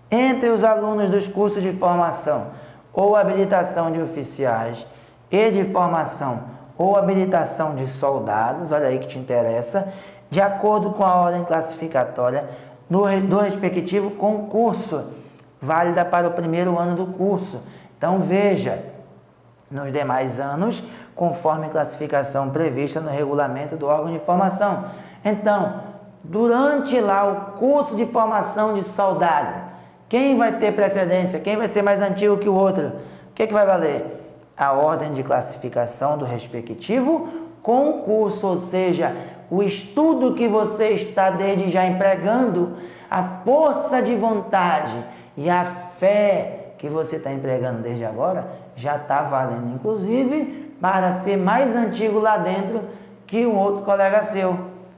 Entre os alunos dos cursos de formação ou habilitação de oficiais e de formação ou habilitação de soldados, olha aí que te interessa, de acordo com a ordem classificatória do respectivo concurso, válida para o primeiro ano do curso. Então, veja, nos demais anos, conforme classificação prevista no regulamento do órgão de formação. Então, durante lá o curso de formação de soldado, quem vai ter precedência? Quem vai ser mais antigo que o outro? O que vai valer? A ordem de classificação do respectivo concurso, ou seja, o estudo que você está desde já empregando, a força de vontade e a fé que você está empregando desde agora, já está valendo, inclusive, para ser mais antigo lá dentro que um outro colega seu,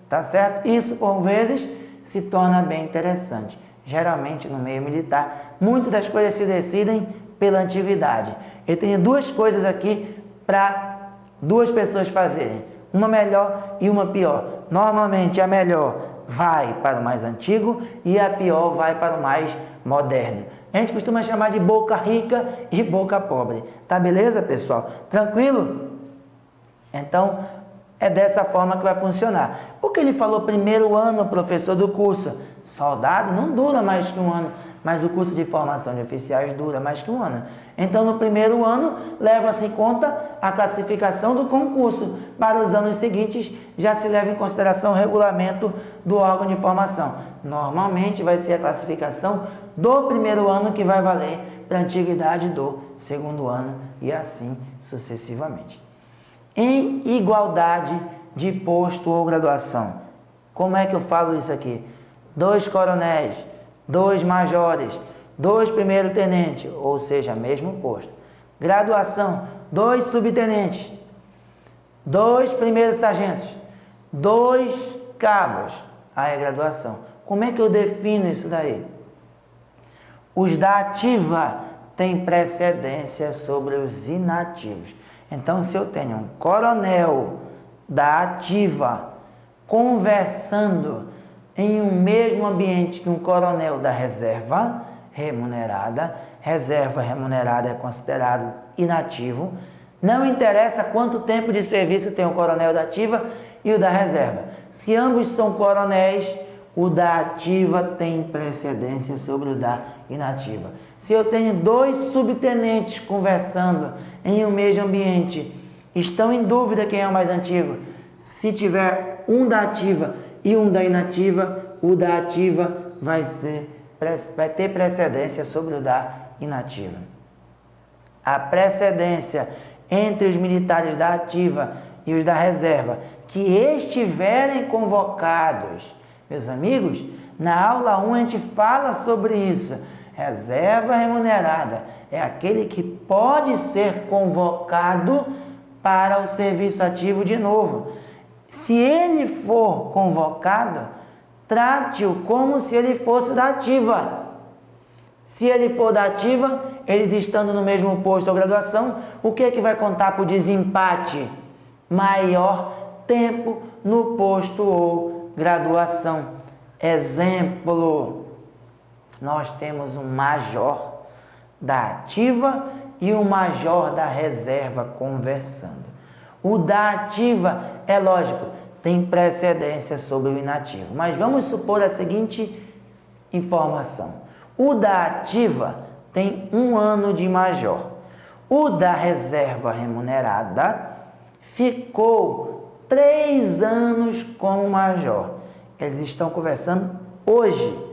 tá certo? Isso, por vezes, se torna bem interessante. Geralmente, no meio militar, muitas das coisas se decidem pela antiguidade. Eu tenho duas coisas aqui para duas pessoas fazerem, uma melhor e uma pior. Normalmente, a melhor vai para o mais antigo e a pior vai para o mais moderno. A gente costuma chamar de boca rica e boca pobre. Tá beleza, pessoal? Tranquilo? Então, é dessa forma que vai funcionar. Porque ele falou primeiro ano, professor do curso. Soldado não dura mais que um ano, mas o curso de formação de oficiais dura mais que um ano. Então, no primeiro ano, leva-se em conta a classificação do concurso. Para os anos seguintes, já se leva em consideração o regulamento do órgão de formação. Normalmente, vai ser a classificação do primeiro ano que vai valer para a antiguidade do segundo ano e assim sucessivamente. Em igualdade de posto ou graduação. Como é que eu falo isso aqui? 2 coronéis, 2 majores, 2 primeiro-tenentes, ou seja, mesmo posto. Graduação, 2 subtenentes, 2 primeiros sargentos, 2 cabos. Aí é graduação. Como é que eu defino isso daí? Os da ativa têm precedência sobre os inativos. Então, se eu tenho um coronel da ativa conversando em um mesmo ambiente que um coronel da reserva remunerada é considerado inativo, não interessa quanto tempo de serviço tem o coronel da ativa e o da reserva. Se ambos são coronéis, o da ativa tem precedência sobre o da inativa. Se eu tenho 2 subtenentes conversando em um mesmo ambiente, estão em dúvida quem é o mais antigo. Se tiver um da ativa e um da inativa, o da ativa vai ter precedência sobre o da inativa. A precedência entre os militares da ativa e os da reserva que estiverem convocados, meus amigos, na aula 1 a gente fala sobre isso. Reserva remunerada é aquele que pode ser convocado para o serviço ativo de novo. Se ele for convocado, trate-o como se ele fosse da ativa. Se ele for da ativa, eles estando no mesmo posto ou graduação, o que é que vai contar para o desempate? Maior tempo no posto ou graduação. Exemplo, nós temos um major da ativa e um major da reserva conversando. O da ativa, é lógico, tem precedência sobre o inativo. Mas vamos supor a seguinte informação. O da ativa tem 1 ano de major. O da reserva remunerada ficou 3 anos como major. Eles estão conversando hoje.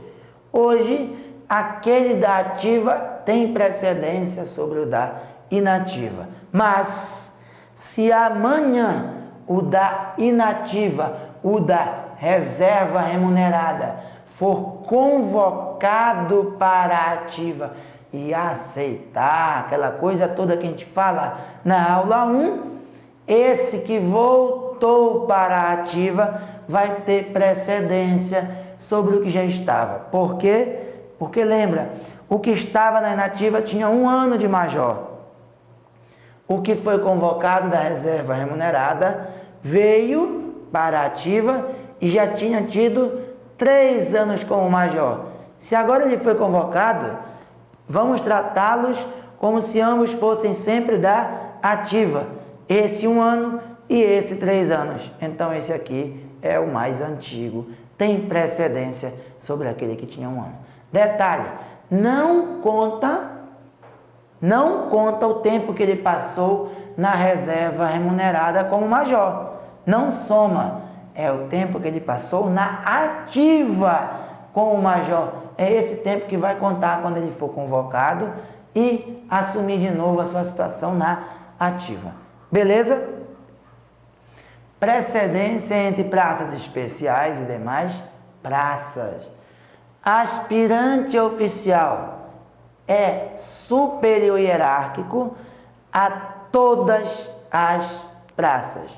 Hoje, aquele da ativa tem precedência sobre o da inativa. Mas, se amanhã o da inativa, o da reserva remunerada, for convocado para a ativa e aceitar aquela coisa toda que a gente fala na aula 1, esse que voltou para a ativa vai ter precedência sobre o que já estava. Por quê? Porque lembra, o que estava na inativa tinha 1 ano de major. O que foi convocado da reserva remunerada veio para a ativa e já tinha tido 3 anos como major. Se agora ele foi convocado, vamos tratá-los como se ambos fossem sempre da ativa. Esse 1 ano e esse 3 anos. Então esse aqui é o mais antigo, tem precedência sobre aquele que tinha 1 ano. Detalhe, não conta o tempo que ele passou na reserva remunerada como major. Não soma, é o tempo que ele passou na ativa como major. É esse tempo que vai contar quando ele for convocado e assumir de novo a sua situação na ativa. Beleza? Precedência entre praças especiais e demais praças. Aspirante oficial é superior hierárquico a todas as praças.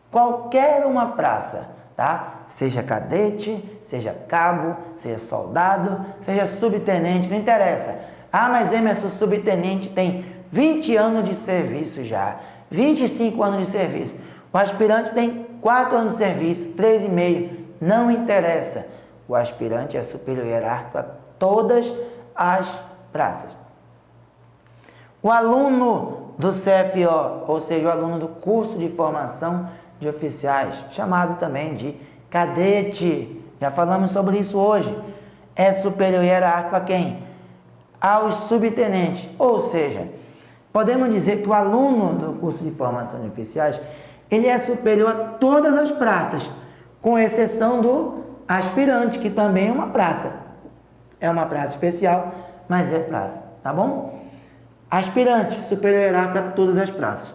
Qualquer uma praça, tá? Seja cadete, seja cabo, seja soldado, seja subtenente, não interessa. Ah, mas Emerson, subtenente tem 20 anos de serviço já, 25 anos de serviço. O aspirante tem 4 anos de serviço, 3,5, não interessa. O aspirante é superior hierárquico a todas as praças. O aluno do CFO, ou seja, o aluno do curso de formação de oficiais, chamado também de cadete, já falamos sobre isso hoje, é superior hierárquico a quem? Aos subtenentes, ou seja, podemos dizer que o aluno do curso de formação de oficiais, ele é superior a todas as praças, com exceção do aspirante, que também é uma praça. É uma praça especial, mas é praça, tá bom? Aspirante, superior hierárquico a todas as praças.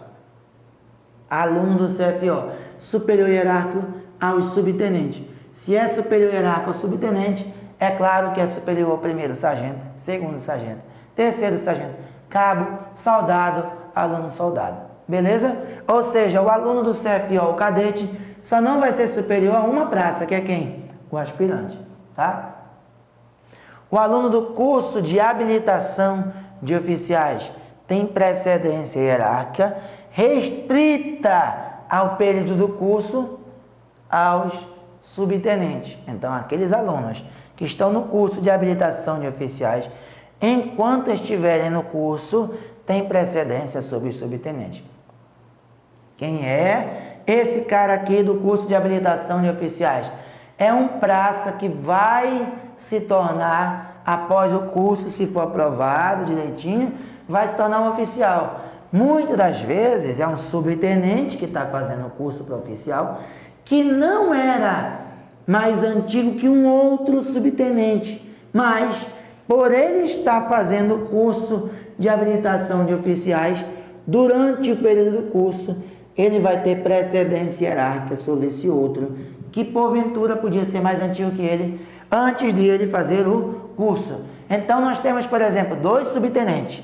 Aluno do CFO, superior hierárquico aos subtenentes. Se é superior hierárquico ao subtenente, é claro que é superior ao primeiro sargento, segundo sargento, terceiro sargento, cabo, soldado, aluno soldado. Beleza? Ou seja, o aluno do CFO, o cadete, só não vai ser superior a uma praça, que é quem? O aspirante, tá? O aluno do curso de habilitação de oficiais tem precedência hierárquica restrita ao período do curso aos subtenentes. Então, aqueles alunos que estão no curso de habilitação de oficiais, enquanto estiverem no curso, têm precedência sobre os subtenentes. Quem é esse cara aqui do curso de habilitação de oficiais? É um praça que vai se tornar, após o curso, se for aprovado direitinho, vai se tornar um oficial. Muitas das vezes é um subtenente que está fazendo o curso para oficial, que não era mais antigo que um outro subtenente, mas por ele estar fazendo o curso de habilitação de oficiais, durante o período do curso, ele vai ter precedência hierárquica sobre esse outro, que porventura podia ser mais antigo que ele, antes de ele fazer o curso. Então nós temos, por exemplo, 2 subtenentes,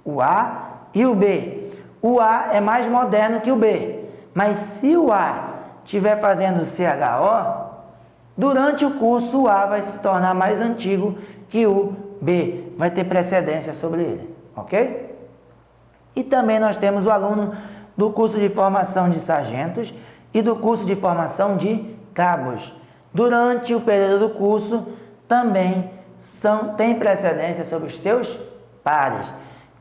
o A e o B. O A é mais moderno que o B, mas se o A estiver fazendo CHO, durante o curso o A vai se tornar mais antigo que o B, vai ter precedência sobre ele, ok? E também nós temos o aluno do curso de formação de sargentos e do curso de formação de cabos. Durante o período do curso também tem precedência sobre os seus pares.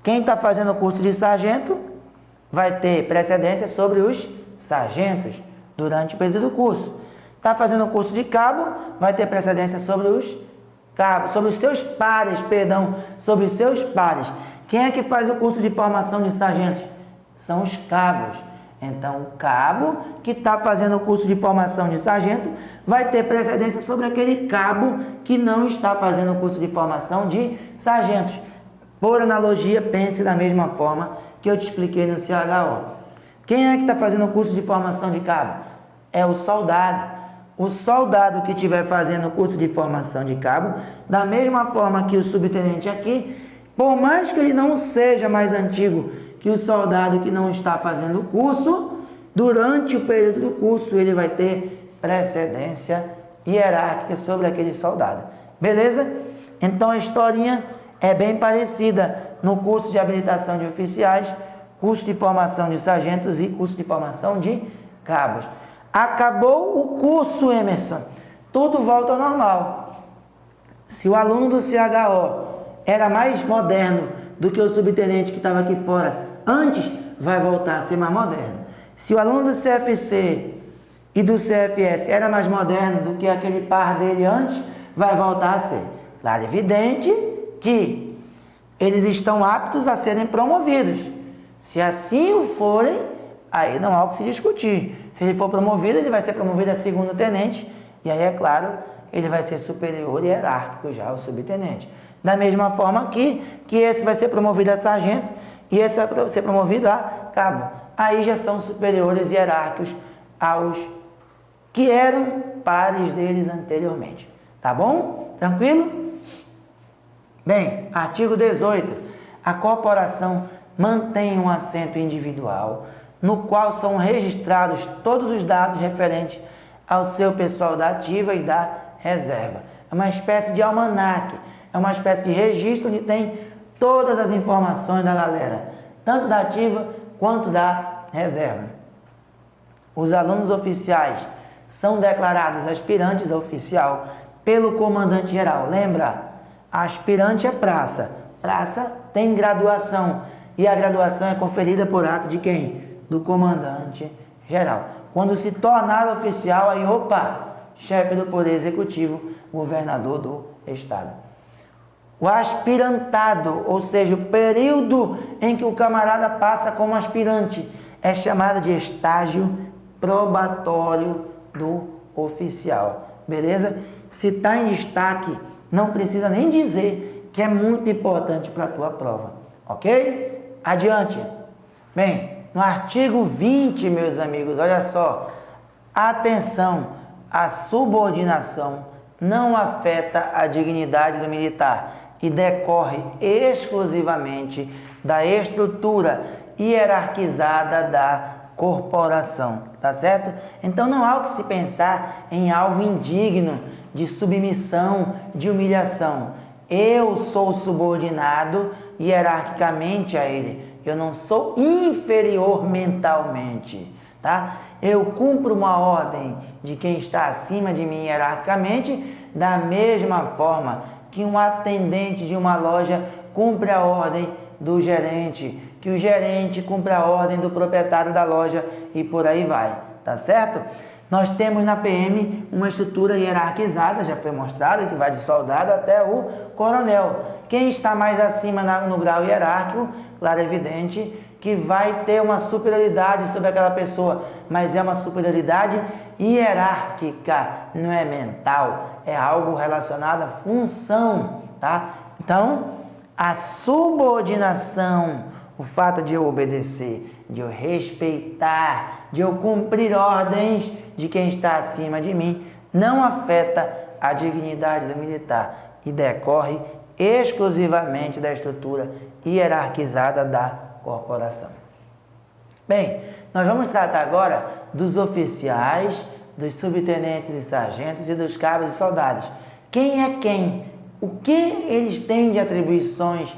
Quem está fazendo o curso de sargento vai ter precedência sobre os sargentos durante o período do curso. Está fazendo o curso de cabo, vai ter precedência sobre os cabos, sobre os seus pares, sobre os seus pares. Quem é que faz o curso de formação de sargentos? São os cabos. Então, o cabo que está fazendo o curso de formação de sargento vai ter precedência sobre aquele cabo que não está fazendo o curso de formação de sargentos. Por analogia, pense da mesma forma que eu te expliquei no CHO. Quem é que está fazendo o curso de formação de cabo? É o soldado. O soldado que estiver fazendo o curso de formação de cabo, da mesma forma que o subtenente aqui, por mais que ele não seja mais antigo que o soldado que não está fazendo o curso, durante o período do curso ele vai ter precedência hierárquica sobre aquele soldado. Beleza? Então a historinha é bem parecida no curso de habilitação de oficiais, curso de formação de sargentos e curso de formação de cabos. Acabou o curso, Emerson, tudo volta ao normal. Se o aluno do CHO era mais moderno do que o subtenente que estava aqui fora antes, vai voltar a ser mais moderno. Se o aluno do CFC e do CFS era mais moderno do que aquele par dele antes, vai voltar a ser. Claro, evidente que eles estão aptos a serem promovidos. Se assim o forem, aí não há o que se discutir. Se ele for promovido, ele vai ser promovido a segundo tenente, e aí, é claro, ele vai ser superior e hierárquico já ao subtenente. Da mesma forma que esse vai ser promovido a sargento e esse vai ser promovido a cabo. Aí já são superiores hierárquicos aos que eram pares deles anteriormente. Tá bom? Tranquilo? Bem, artigo 18. A corporação mantém um assento individual no qual são registrados todos os dados referentes ao seu pessoal da ativa e da reserva. É uma espécie de almanaque, é uma espécie de registro onde tem todas as informações da galera, tanto da ativa quanto da reserva. Os alunos oficiais são declarados aspirantes a oficial pelo comandante-geral. Lembra? Aspirante é praça. Praça tem graduação. E a graduação é conferida por ato de quem? Do comandante-geral. Quando se tornar oficial, aí, chefe do Poder Executivo, governador do Estado. O aspirantado, ou seja, o período em que o camarada passa como aspirante, é chamado de estágio probatório do oficial. Beleza? Se está em destaque, não precisa nem dizer que é muito importante para a tua prova. Ok? Adiante. Bem, no artigo 20, meus amigos, olha só. Atenção, a subordinação não afeta a dignidade do militar e decorre exclusivamente da estrutura hierarquizada da corporação, tá certo? Então não há o que se pensar em algo indigno de submissão, de humilhação. Eu sou subordinado hierarquicamente a ele, eu não sou inferior mentalmente, tá? Eu cumpro uma ordem de quem está acima de mim hierarquicamente, da mesma forma que um atendente de uma loja cumpre a ordem do gerente, que o gerente cumpre a ordem do proprietário da loja e por aí vai, tá certo? Nós temos na PM uma estrutura hierarquizada, já foi mostrado, que vai de soldado até o coronel. Quem está mais acima no grau hierárquico, claro, é evidente que vai ter uma superioridade sobre aquela pessoa, mas é uma superioridade hierárquica, não é mental, é algo relacionado à função, tá? Então, a subordinação, o fato de eu obedecer, de eu respeitar, de eu cumprir ordens de quem está acima de mim, não afeta a dignidade do militar e decorre exclusivamente da estrutura hierarquizada da corporação. Bem, nós vamos tratar agora dos oficiais, dos subtenentes e sargentos e dos cabos e soldados. Quem é quem? O que eles têm de atribuições?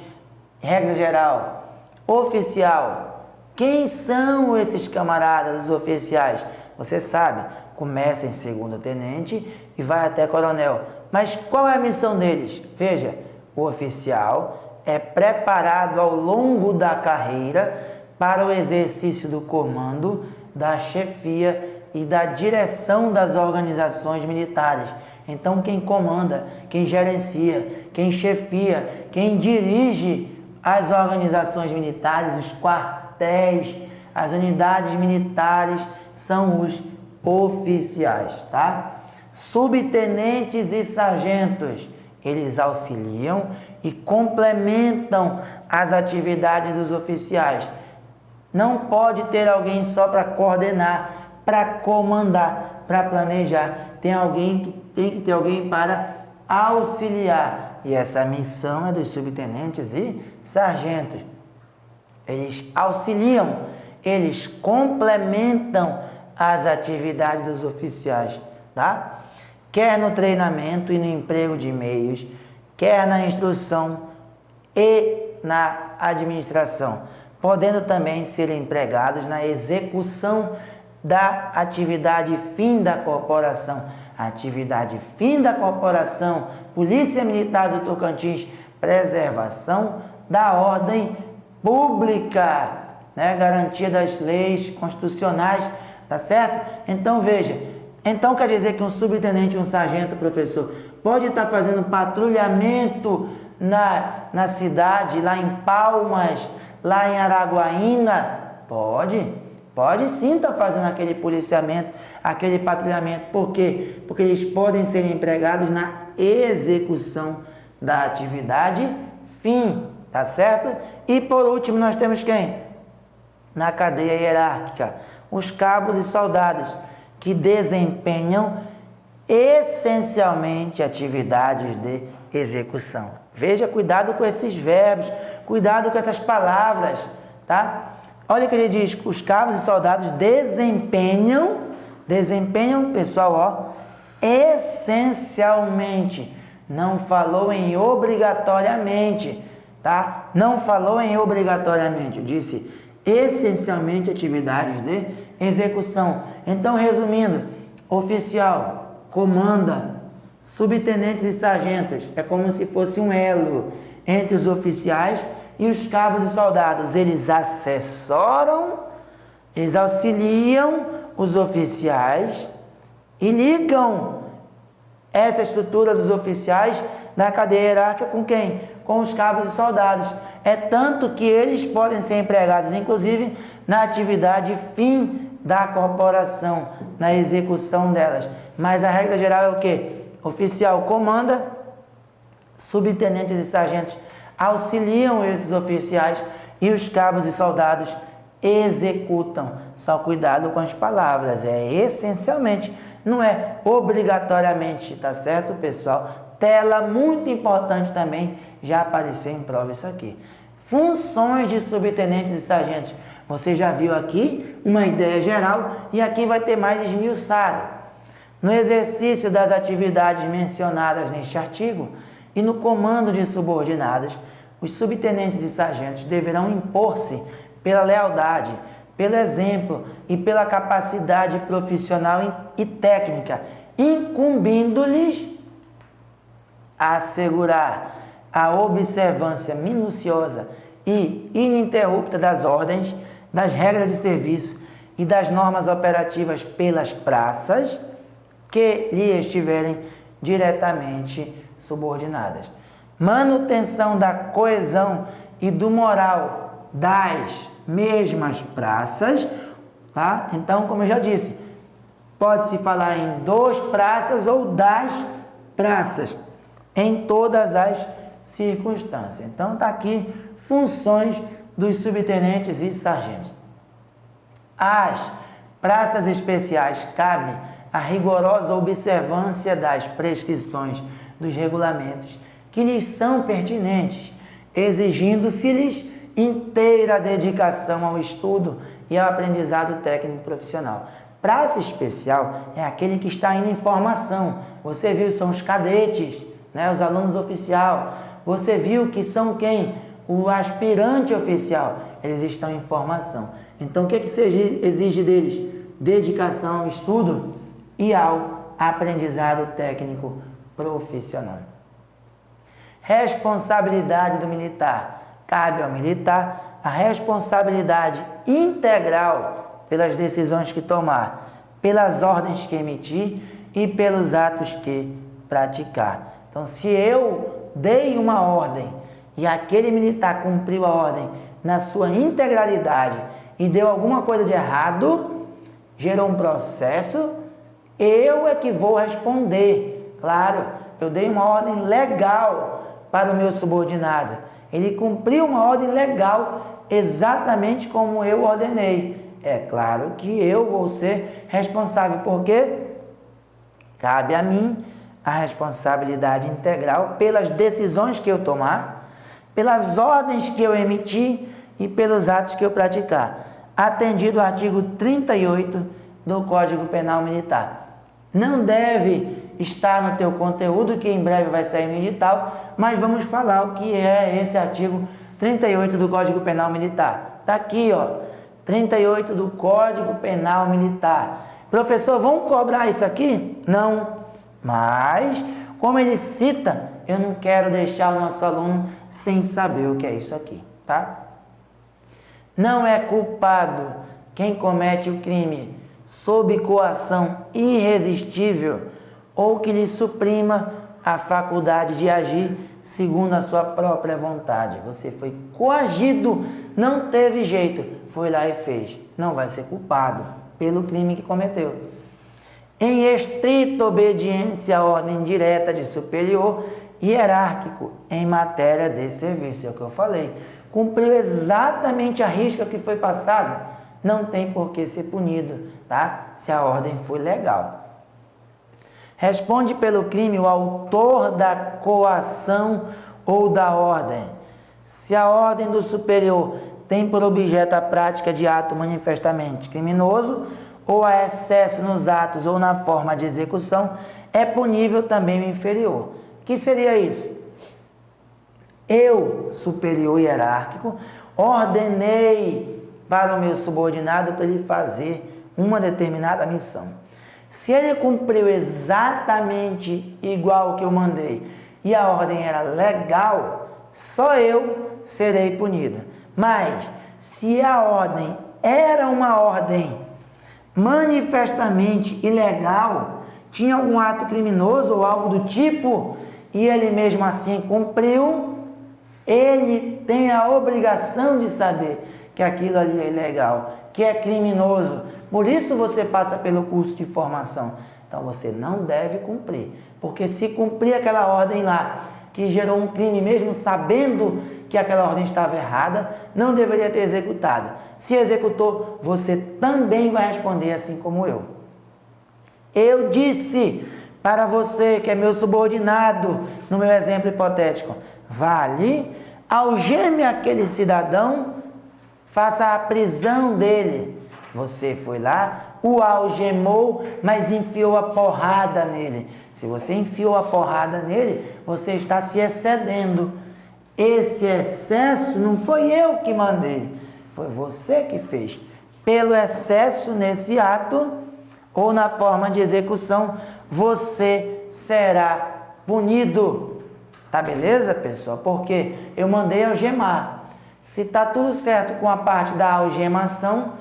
Regra geral, oficial. Quem são esses camaradas, os oficiais? Você sabe, começa em segundo tenente e vai até coronel. Mas qual é a missão deles? Veja, o oficial é preparado ao longo da carreira para o exercício do comando, da chefia e da direção das organizações militares. Então, quem comanda, quem gerencia, quem chefia, quem dirige as organizações militares, os quartéis, as unidades militares, são os oficiais, tá? Subtenentes e sargentos, eles auxiliam e complementam as atividades dos oficiais. Não pode ter alguém só para coordenar, para comandar, para planejar. Tem que ter alguém para auxiliar. E essa missão é dos subtenentes e sargentos. Eles auxiliam, eles complementam as atividades dos oficiais, tá? Quer no treinamento e no emprego de meios, quer na instrução e na administração, podendo também ser empregados na execução da atividade fim da corporação, Atividade fim da corporação Polícia Militar do Tocantins, preservação da ordem pública, né? Garantia das leis constitucionais, tá certo? Então veja, então quer dizer que um subtenente, um sargento, professor, pode estar fazendo patrulhamento na cidade, lá em Palmas, lá em Araguaína? Pode sim estar fazendo aquele policiamento, aquele patrulhamento. Por quê? Porque eles podem ser empregados na execução da atividade fim, tá certo? E por último nós temos quem? Na cadeia hierárquica, os cabos e soldados, que desempenham essencialmente atividades de execução. Veja, cuidado com esses verbos, cuidado com essas palavras, tá? Olha o que ele diz, os cabos e soldados desempenham, pessoal, ó, essencialmente, não falou em obrigatoriamente, tá? Não falou em obrigatoriamente, disse essencialmente atividades de execução. Então, resumindo, oficial comanda subtenentes e sargentos, é como se fosse um elo entre os oficiais e os cabos e soldados. Eles assessoram, eles auxiliam os oficiais e ligam essa estrutura dos oficiais na cadeia hierárquica com quem? Com os cabos e soldados. É tanto que eles podem ser empregados, inclusive, na atividade fim da corporação, na execução delas. Mas a regra geral é o quê? Oficial comanda, subtenentes e sargentos auxiliam esses oficiais e os cabos e soldados executam. Só cuidado com as palavras, é essencialmente, não é obrigatoriamente, tá certo, pessoal? Tela muito importante também, já apareceu em prova isso aqui. Funções de subtenentes e sargentos. Você já viu aqui uma ideia geral e aqui vai ter mais esmiuçado. No exercício das atividades mencionadas neste artigo e no comando de subordinados, os subtenentes e sargentos deverão impor-se pela lealdade, pelo exemplo e pela capacidade profissional e técnica, incumbindo-lhes assegurar a observância minuciosa e ininterrupta das ordens, das regras de serviço e das normas operativas pelas praças que lhe estiverem diretamente subordinadas. Manutenção da coesão e do moral das mesmas praças, tá? Então, como eu já disse, pode-se falar em dos praças ou das praças, em todas as circunstâncias. Então, está aqui funções dos subtenentes e sargentos. As praças especiais cabem a rigorosa observância das prescrições dos regulamentos que lhes são pertinentes, exigindo-se-lhes inteira dedicação ao estudo e ao aprendizado técnico profissional. Praça especial é aquele que está indo em formação. Você viu, são os cadetes, né, os alunos oficial. Você viu que são quem? O aspirante oficial. Eles estão em formação. Então, o que se exige deles? Dedicação ao estudo e ao aprendizado técnico profissional. Responsabilidade do militar. Cabe ao militar a responsabilidade integral pelas decisões que tomar, pelas ordens que emitir e pelos atos que praticar. Então, se eu dei uma ordem e aquele militar cumpriu a ordem na sua integralidade e deu alguma coisa de errado, gerou um processo, eu é que vou responder. Claro, eu dei uma ordem legal para o meu subordinado. Ele cumpriu uma ordem legal exatamente como eu ordenei. É claro que eu vou ser responsável, porque cabe a mim a responsabilidade integral pelas decisões que eu tomar, pelas ordens que eu emitir e pelos atos que eu praticar, atendido o artigo 38 do Código Penal Militar. Não deve estar no teu conteúdo, que em breve vai sair no edital, mas vamos falar o que é esse artigo 38 do Código Penal Militar. Está aqui, ó, 38 do Código Penal Militar. Professor, vamos cobrar isso aqui? Não. Mas, como ele cita, eu não quero deixar o nosso aluno sem saber o que é isso aqui, tá? Não é culpado quem comete o crime sob coação irresistível ou que lhe suprima a faculdade de agir segundo a sua própria vontade. Você foi coagido, não teve jeito, foi lá e fez. Não vai ser culpado pelo crime que cometeu. Em estrita obediência à ordem direta de superior hierárquico em matéria de serviço. É o que eu falei. Cumpriu exatamente a risca que foi passada, não tem por que ser punido, tá? Se a ordem foi legal. Responde pelo crime o autor da coação ou da ordem. Se a ordem do superior tem por objeto a prática de ato manifestamente criminoso, ou a excesso nos atos ou na forma de execução, é punível também o inferior. O que seria isso? Eu, superior hierárquico, ordenei para o meu subordinado para ele fazer uma determinada missão. Se ele cumpriu exatamente igual que eu mandei e a ordem era legal, só eu serei punido. Mas, se a ordem era uma ordem manifestamente ilegal, tinha algum ato criminoso ou algo do tipo, e ele mesmo assim cumpriu, ele tem a obrigação de saber que aquilo ali é ilegal, que é criminoso. Por isso você passa pelo curso de formação. Então você não deve cumprir, porque se cumprir aquela ordem lá, que gerou um crime mesmo sabendo que aquela ordem estava errada, não deveria ter executado. Se executou, você também vai responder assim como eu. Eu disse para você, que é meu subordinado, no meu exemplo hipotético, vá ali, algeme aquele cidadão, faça a prisão dele. Você foi lá, o algemou, mas enfiou a porrada nele. Se você enfiou a porrada nele, você está se excedendo. Esse excesso não foi eu que mandei, foi você que fez. Pelo excesso nesse ato ou na forma de execução, você será punido. Tá beleza, pessoal? Porque eu mandei algemar. Se tá tudo certo com a parte da algemação,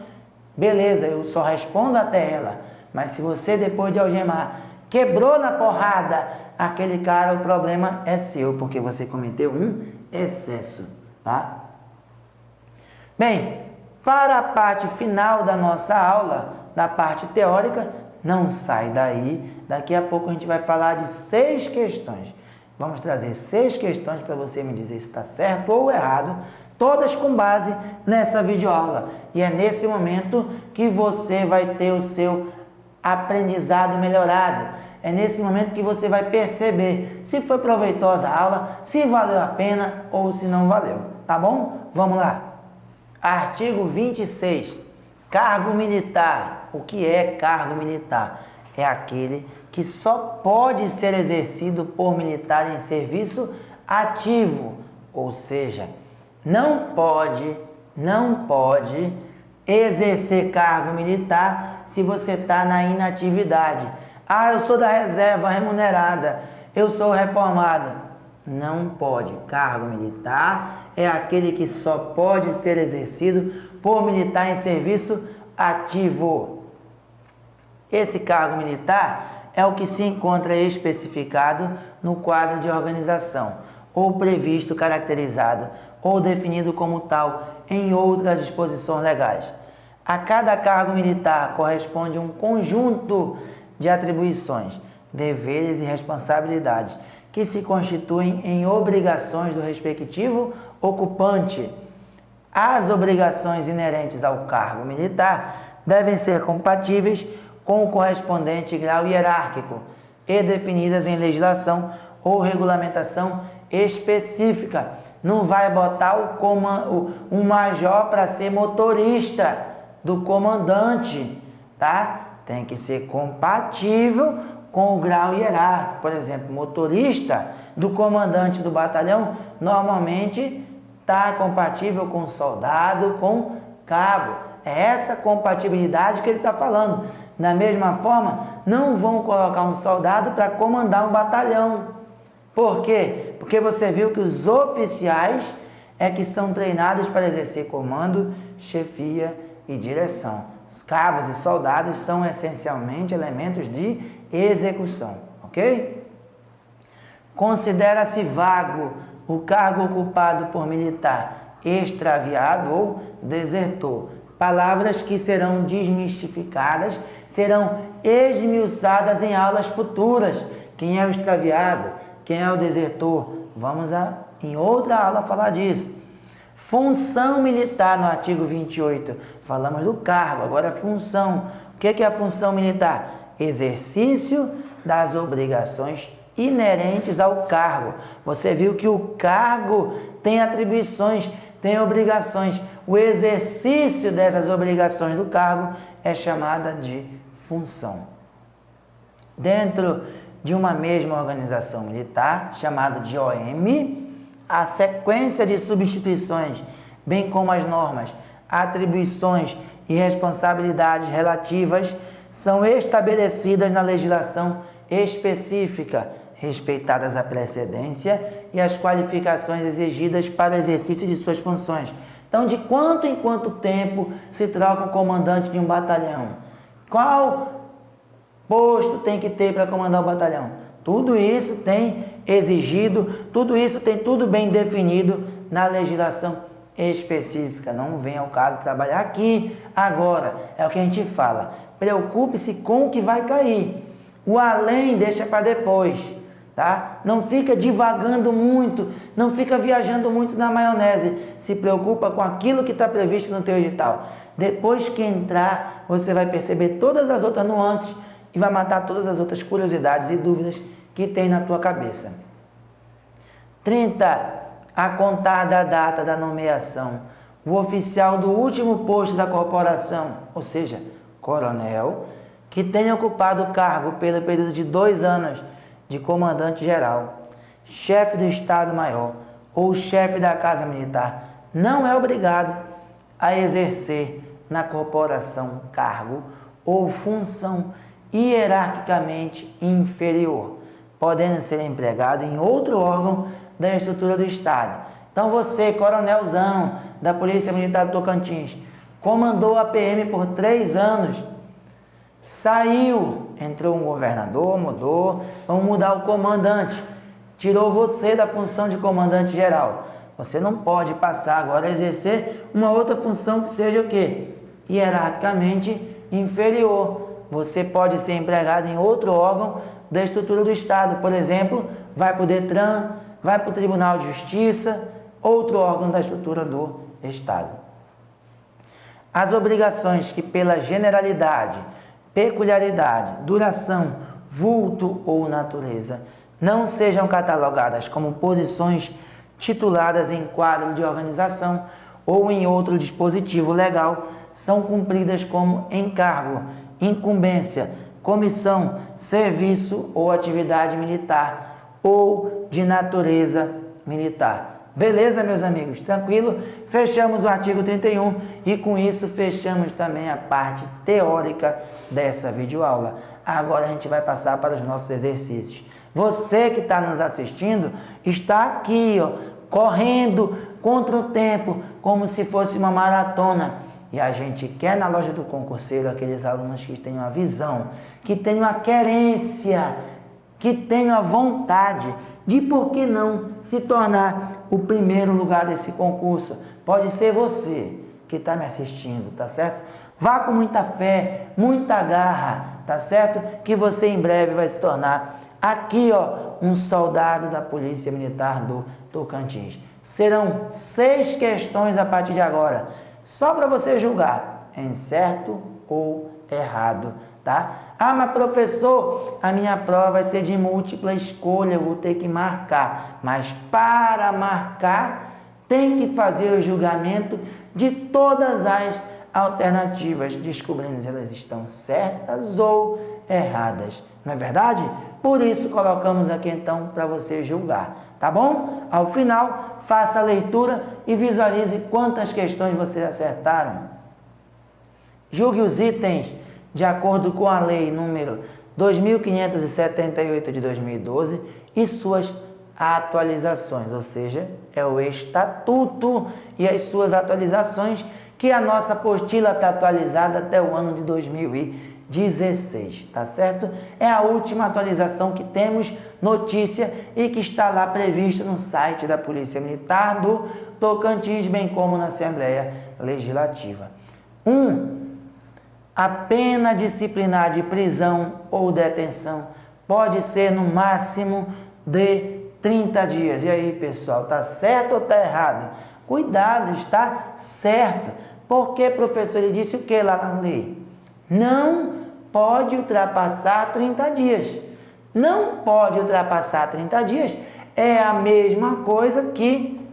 beleza, eu só respondo até ela. Mas se você, depois de algemar, quebrou na porrada aquele cara, o problema é seu, porque você cometeu um excesso, tá? Bem, para a parte final da nossa aula, da parte teórica, não sai daí. Daqui a pouco a gente vai falar de 6 questões. Vamos trazer 6 questões para você me dizer se está certo ou errado, todas com base nessa videoaula. E é nesse momento que você vai ter o seu aprendizado melhorado. É nesse momento que você vai perceber se foi proveitosa a aula, se valeu a pena ou se não valeu. Tá bom? Vamos lá. Artigo 26. Cargo militar. O que é cargo militar? É aquele que só pode ser exercido por militar em serviço ativo. Ou seja, não pode exercer cargo militar se você está na inatividade. Ah, eu sou da reserva remunerada, eu sou reformado. Não pode. Cargo militar é aquele que só pode ser exercido por militar em serviço ativo. Esse cargo militar é o que se encontra especificado no quadro de organização, ou previsto, caracterizado, ou definido como tal em outras disposições legais. A cada cargo militar corresponde um conjunto de atribuições, deveres e responsabilidades que se constituem em obrigações do respectivo ocupante. As obrigações inerentes ao cargo militar devem ser compatíveis com o correspondente grau hierárquico e definidas em legislação ou regulamentação específica. Não vai botar um major para ser motorista do comandante, tá? Tem que ser compatível com o grau hierárquico. Por exemplo, motorista do comandante do batalhão normalmente está compatível com soldado, com cabo. É essa compatibilidade que ele está falando. Da mesma forma, não vão colocar um soldado para comandar um batalhão. Por quê? Porque você viu que os oficiais é que são treinados para exercer comando, chefia e direção. Os cabos e soldados são essencialmente elementos de execução, ok? Considera-se vago o cargo ocupado por militar extraviado ou desertor. Palavras que serão desmistificadas, serão esmiuçadas em aulas futuras. Quem é o extraviado? Quem é o desertor? Vamos em outra aula falar disso. Função militar no artigo 28. Falamos do cargo, agora é função. O que é a função militar? Exercício das obrigações inerentes ao cargo. Você viu que o cargo tem atribuições, tem obrigações. O exercício dessas obrigações do cargo é chamada de função. Dentro de uma mesma organização militar, chamada de OM, a sequência de substituições, bem como as normas, atribuições e responsabilidades relativas, são estabelecidas na legislação específica, respeitadas a precedência e as qualificações exigidas para o exercício de suas funções. Então, de quanto em quanto tempo se troca o comandante de um batalhão? Qual posto tem que ter para comandar o batalhão? Tudo isso tem exigido, tudo isso tem tudo bem definido na legislação específica. Não vem ao caso trabalhar aqui agora, é o que a gente fala. Preocupe-se com o que vai cair. O além deixa para depois, tá? Não fica divagando muito, não fica viajando muito na maionese. Se preocupa com aquilo que está previsto no teu edital. Depois que entrar, você vai perceber todas as outras nuances e vai matar todas as outras curiosidades e dúvidas que tem na tua cabeça. 30. A contar da data da nomeação, o oficial do último posto da corporação, ou seja, coronel, que tenha ocupado o cargo pelo período de 2 anos de comandante-geral, chefe do Estado-Maior ou chefe da Casa Militar, não é obrigado a exercer na corporação cargo ou função hierarquicamente inferior, podendo ser empregado em outro órgão da estrutura do Estado. Então você, coronelzão da Polícia Militar do Tocantins, comandou a PM por 3 anos, saiu, entrou um governador, mudou, vamos mudar o comandante, tirou você da função de comandante geral. Você não pode passar agora a exercer uma outra função que seja o quê? Hierarquicamente inferior. Você pode ser empregado em outro órgão da estrutura do Estado. Por exemplo, vai para o DETRAN, vai para o Tribunal de Justiça, outro órgão da estrutura do Estado. As obrigações que pela generalidade, peculiaridade, duração, vulto ou natureza não sejam catalogadas como posições tituladas em quadro de organização ou em outro dispositivo legal, são cumpridas como encargo, incumbência, comissão, serviço ou atividade militar ou de natureza militar. Beleza, meus amigos? Tranquilo? Fechamos o artigo 31 e com isso fechamos também a parte teórica dessa videoaula. Agora a gente vai passar para os nossos exercícios. Você que está nos assistindo está aqui, ó, correndo contra o tempo, como se fosse uma maratona. E a gente quer na loja do concurseiro aqueles alunos que tenham a visão, que tenham a querência, que tenham a vontade de, por que não, se tornar o primeiro lugar desse concurso. Pode ser você que está me assistindo, tá certo? Vá com muita fé, muita garra, tá certo? Que você em breve vai se tornar aqui, ó, um soldado da Polícia Militar do Tocantins. Serão 6 questões a partir de agora, só para você julgar em certo ou errado, tá? Ah, mas professor, a minha prova vai ser de múltipla escolha, eu vou ter que marcar. Mas para marcar, tem que fazer o julgamento de todas as alternativas, descobrindo se elas estão certas ou erradas. Não é verdade? Por isso colocamos aqui então para você julgar, tá bom? Ao final, faça a leitura e visualize quantas questões vocês acertaram. Julgue os itens de acordo com a Lei número 2.578 de 2012 e suas atualizações, ou seja, é o Estatuto e as suas atualizações, que a nossa apostila está atualizada até o ano de 2016, tá certo? É a última atualização que temos, notícia, e que está lá prevista no site da Polícia Militar do Tocantins, bem como na Assembleia Legislativa. 1. A pena disciplinar de prisão ou detenção pode ser no máximo de 30 dias. E aí, pessoal, tá certo ou tá errado? Cuidado, está certo. Porque, professor, ele disse o que lá na lei? Não pode ultrapassar 30 dias. Não pode ultrapassar 30 dias é a mesma coisa que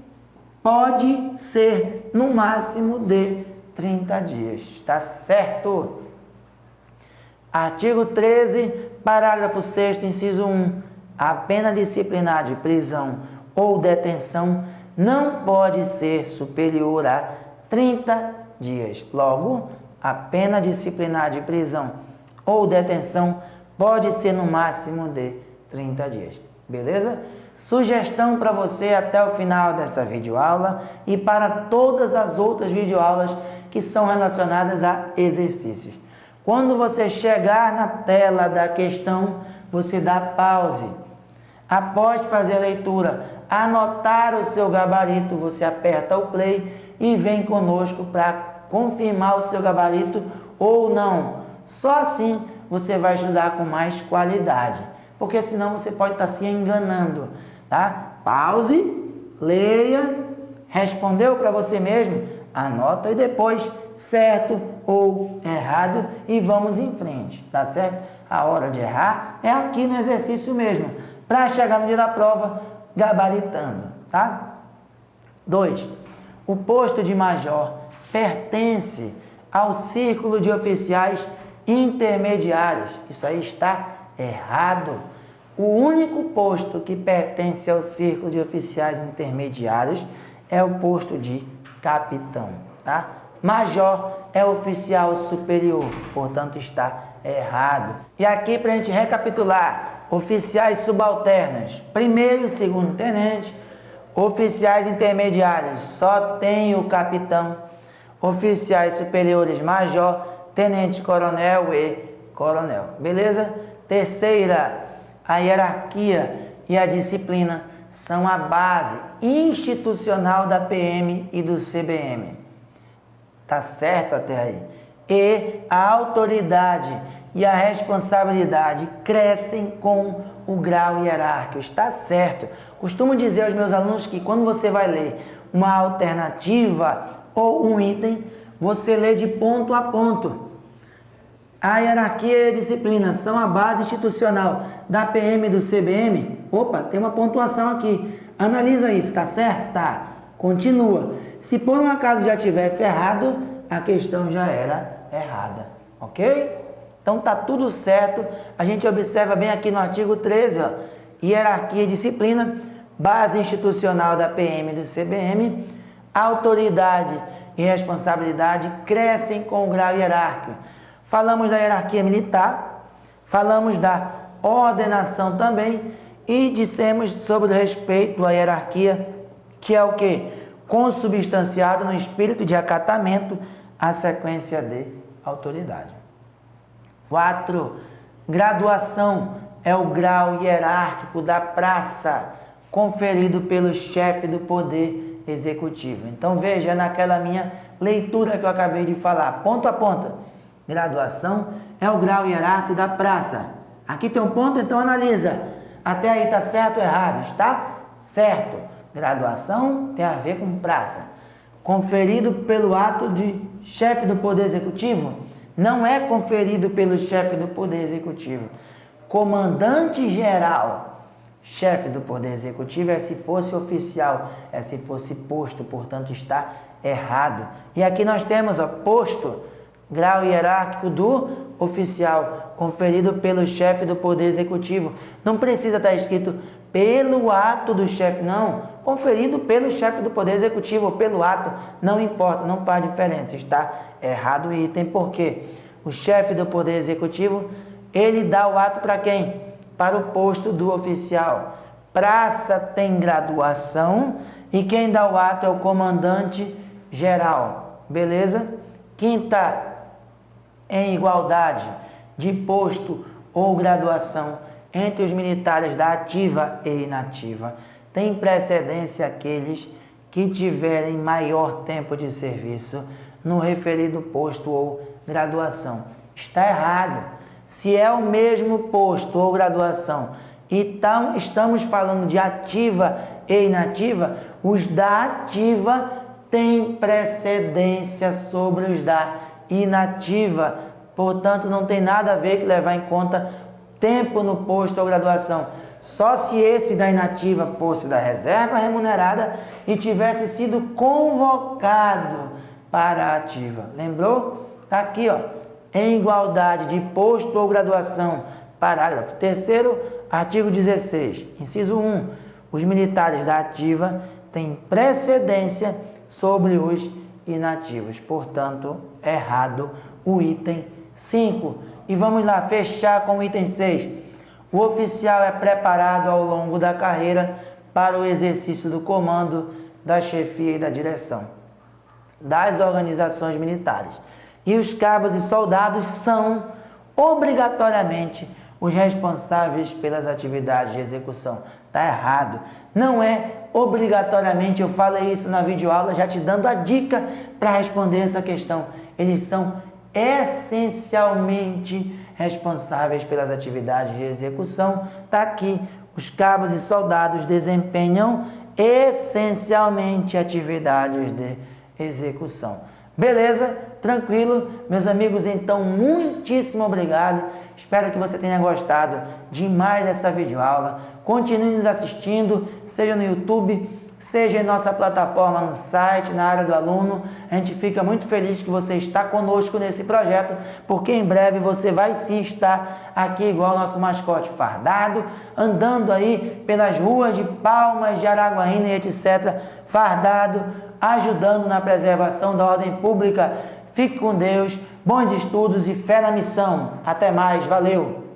pode ser no máximo de 30 dias. Está certo? Artigo 13, parágrafo 6º, inciso 1. A pena disciplinar de prisão ou detenção não pode ser superior a 30 dias. Logo, a pena disciplinar de prisão ou detenção pode ser no máximo de 30 dias. Beleza? Sugestão para você até o final dessa videoaula e para todas as outras videoaulas que são relacionadas a exercícios. Quando você chegar na tela da questão, você dá pause. Após fazer a leitura, anotar o seu gabarito, você aperta o play e vem conosco para confirmar o seu gabarito ou não. Só assim você vai estudar com mais qualidade, porque senão você pode estar se enganando, tá? Pause, leia, respondeu para você mesmo, anota e depois certo ou errado e vamos em frente, tá certo? A hora de errar é aqui no exercício mesmo, para chegar no dia da prova gabaritando, tá? 2. O posto de major pertence ao círculo de oficiais intermediários. Isso aí está errado. O único posto que pertence ao círculo de oficiais intermediários é o posto de capitão, tá? Major é oficial superior, portanto está errado. E aqui para a gente recapitular, oficiais subalternos, primeiro e segundo tenente, oficiais intermediários, só tem o capitão, oficiais superiores, major, tenente coronel e coronel, beleza? Terceira, a hierarquia e a disciplina são a base institucional da PM e do CBM. Tá certo até aí? E a autoridade e a responsabilidade crescem com o grau hierárquico. Está certo. Costumo dizer aos meus alunos que quando você vai ler uma alternativa ou um item, você lê de ponto a ponto. A hierarquia e a disciplina são a base institucional da PM e do CBM. Opa, tem uma pontuação aqui. Analisa isso, tá certo? Tá. Continua. Se por um acaso já tivesse errado, a questão já era errada. Ok? Então tá tudo certo. A gente observa bem aqui no artigo 13, ó, hierarquia e disciplina, base institucional da PM e do CBM, autoridade e responsabilidade crescem com o grau hierárquico. Falamos da hierarquia militar, falamos da ordenação também e dissemos sobre o respeito à hierarquia, que é o quê? Consubstanciado no espírito de acatamento à sequência de autoridade. 4. Graduação é o grau hierárquico da praça conferido pelo chefe do poder executivo. Então veja naquela minha leitura que eu acabei de falar, ponto a ponto. Graduação é o grau hierárquico da praça. Aqui tem um ponto, então analisa. Até aí está certo ou errado? Está certo. Graduação tem a ver com praça. Conferido pelo ato de chefe do Poder Executivo, não é conferido pelo chefe do Poder Executivo. Comandante geral, chefe do Poder Executivo é se fosse oficial, é se fosse posto, portanto está errado. E aqui nós temos, ó, posto, grau hierárquico do oficial, conferido pelo chefe do Poder Executivo. Não precisa estar escrito pelo ato do chefe, não. Conferido pelo chefe do Poder Executivo ou pelo ato, não importa, não faz diferença. Está errado o item, porque o chefe do Poder Executivo, ele dá o ato para quem? Para o posto do oficial. Praça tem graduação e quem dá o ato é o comandante geral. Beleza? Quem está em igualdade de posto ou graduação entre os militares da ativa e inativa, tem precedência aqueles que tiverem maior tempo de serviço no referido posto ou graduação. Está errado. Se é o mesmo posto ou graduação, então estamos falando de ativa e inativa, os da ativa têm precedência sobre os da inativa. Portanto, não tem nada a ver que levar em conta tempo no posto ou graduação. Só se esse da inativa fosse da reserva remunerada e tivesse sido convocado para a ativa. Lembrou? Está aqui, ó. Em igualdade de posto ou graduação. Parágrafo 3º, artigo 16. Inciso 1. Os militares da ativa têm precedência sobre os inativos. Portanto, errado o item 5. E vamos lá, fechar com o item 6. O oficial é preparado ao longo da carreira para o exercício do comando, da chefia e da direção das organizações militares. E os cabos e soldados são, obrigatoriamente, os responsáveis pelas atividades de execução. Está errado. Não é obrigatoriamente, eu falei isso na videoaula, já te dando a dica para responder essa questão. Eles são essencialmente responsáveis pelas atividades de execução. Está aqui. Os cabos e soldados desempenham essencialmente atividades de execução. Beleza? Tranquilo? Meus amigos, então, muitíssimo obrigado. Espero que você tenha gostado demais dessa videoaula. Continue nos assistindo, seja no YouTube, seja em nossa plataforma no site, na área do aluno. A gente fica muito feliz que você está conosco nesse projeto, porque em breve você vai sim estar aqui igual o nosso mascote fardado, andando aí pelas ruas de Palmas, de Araguaína e etc., fardado, ajudando na preservação da ordem pública. Fique com Deus, bons estudos e fé na missão. Até mais, valeu!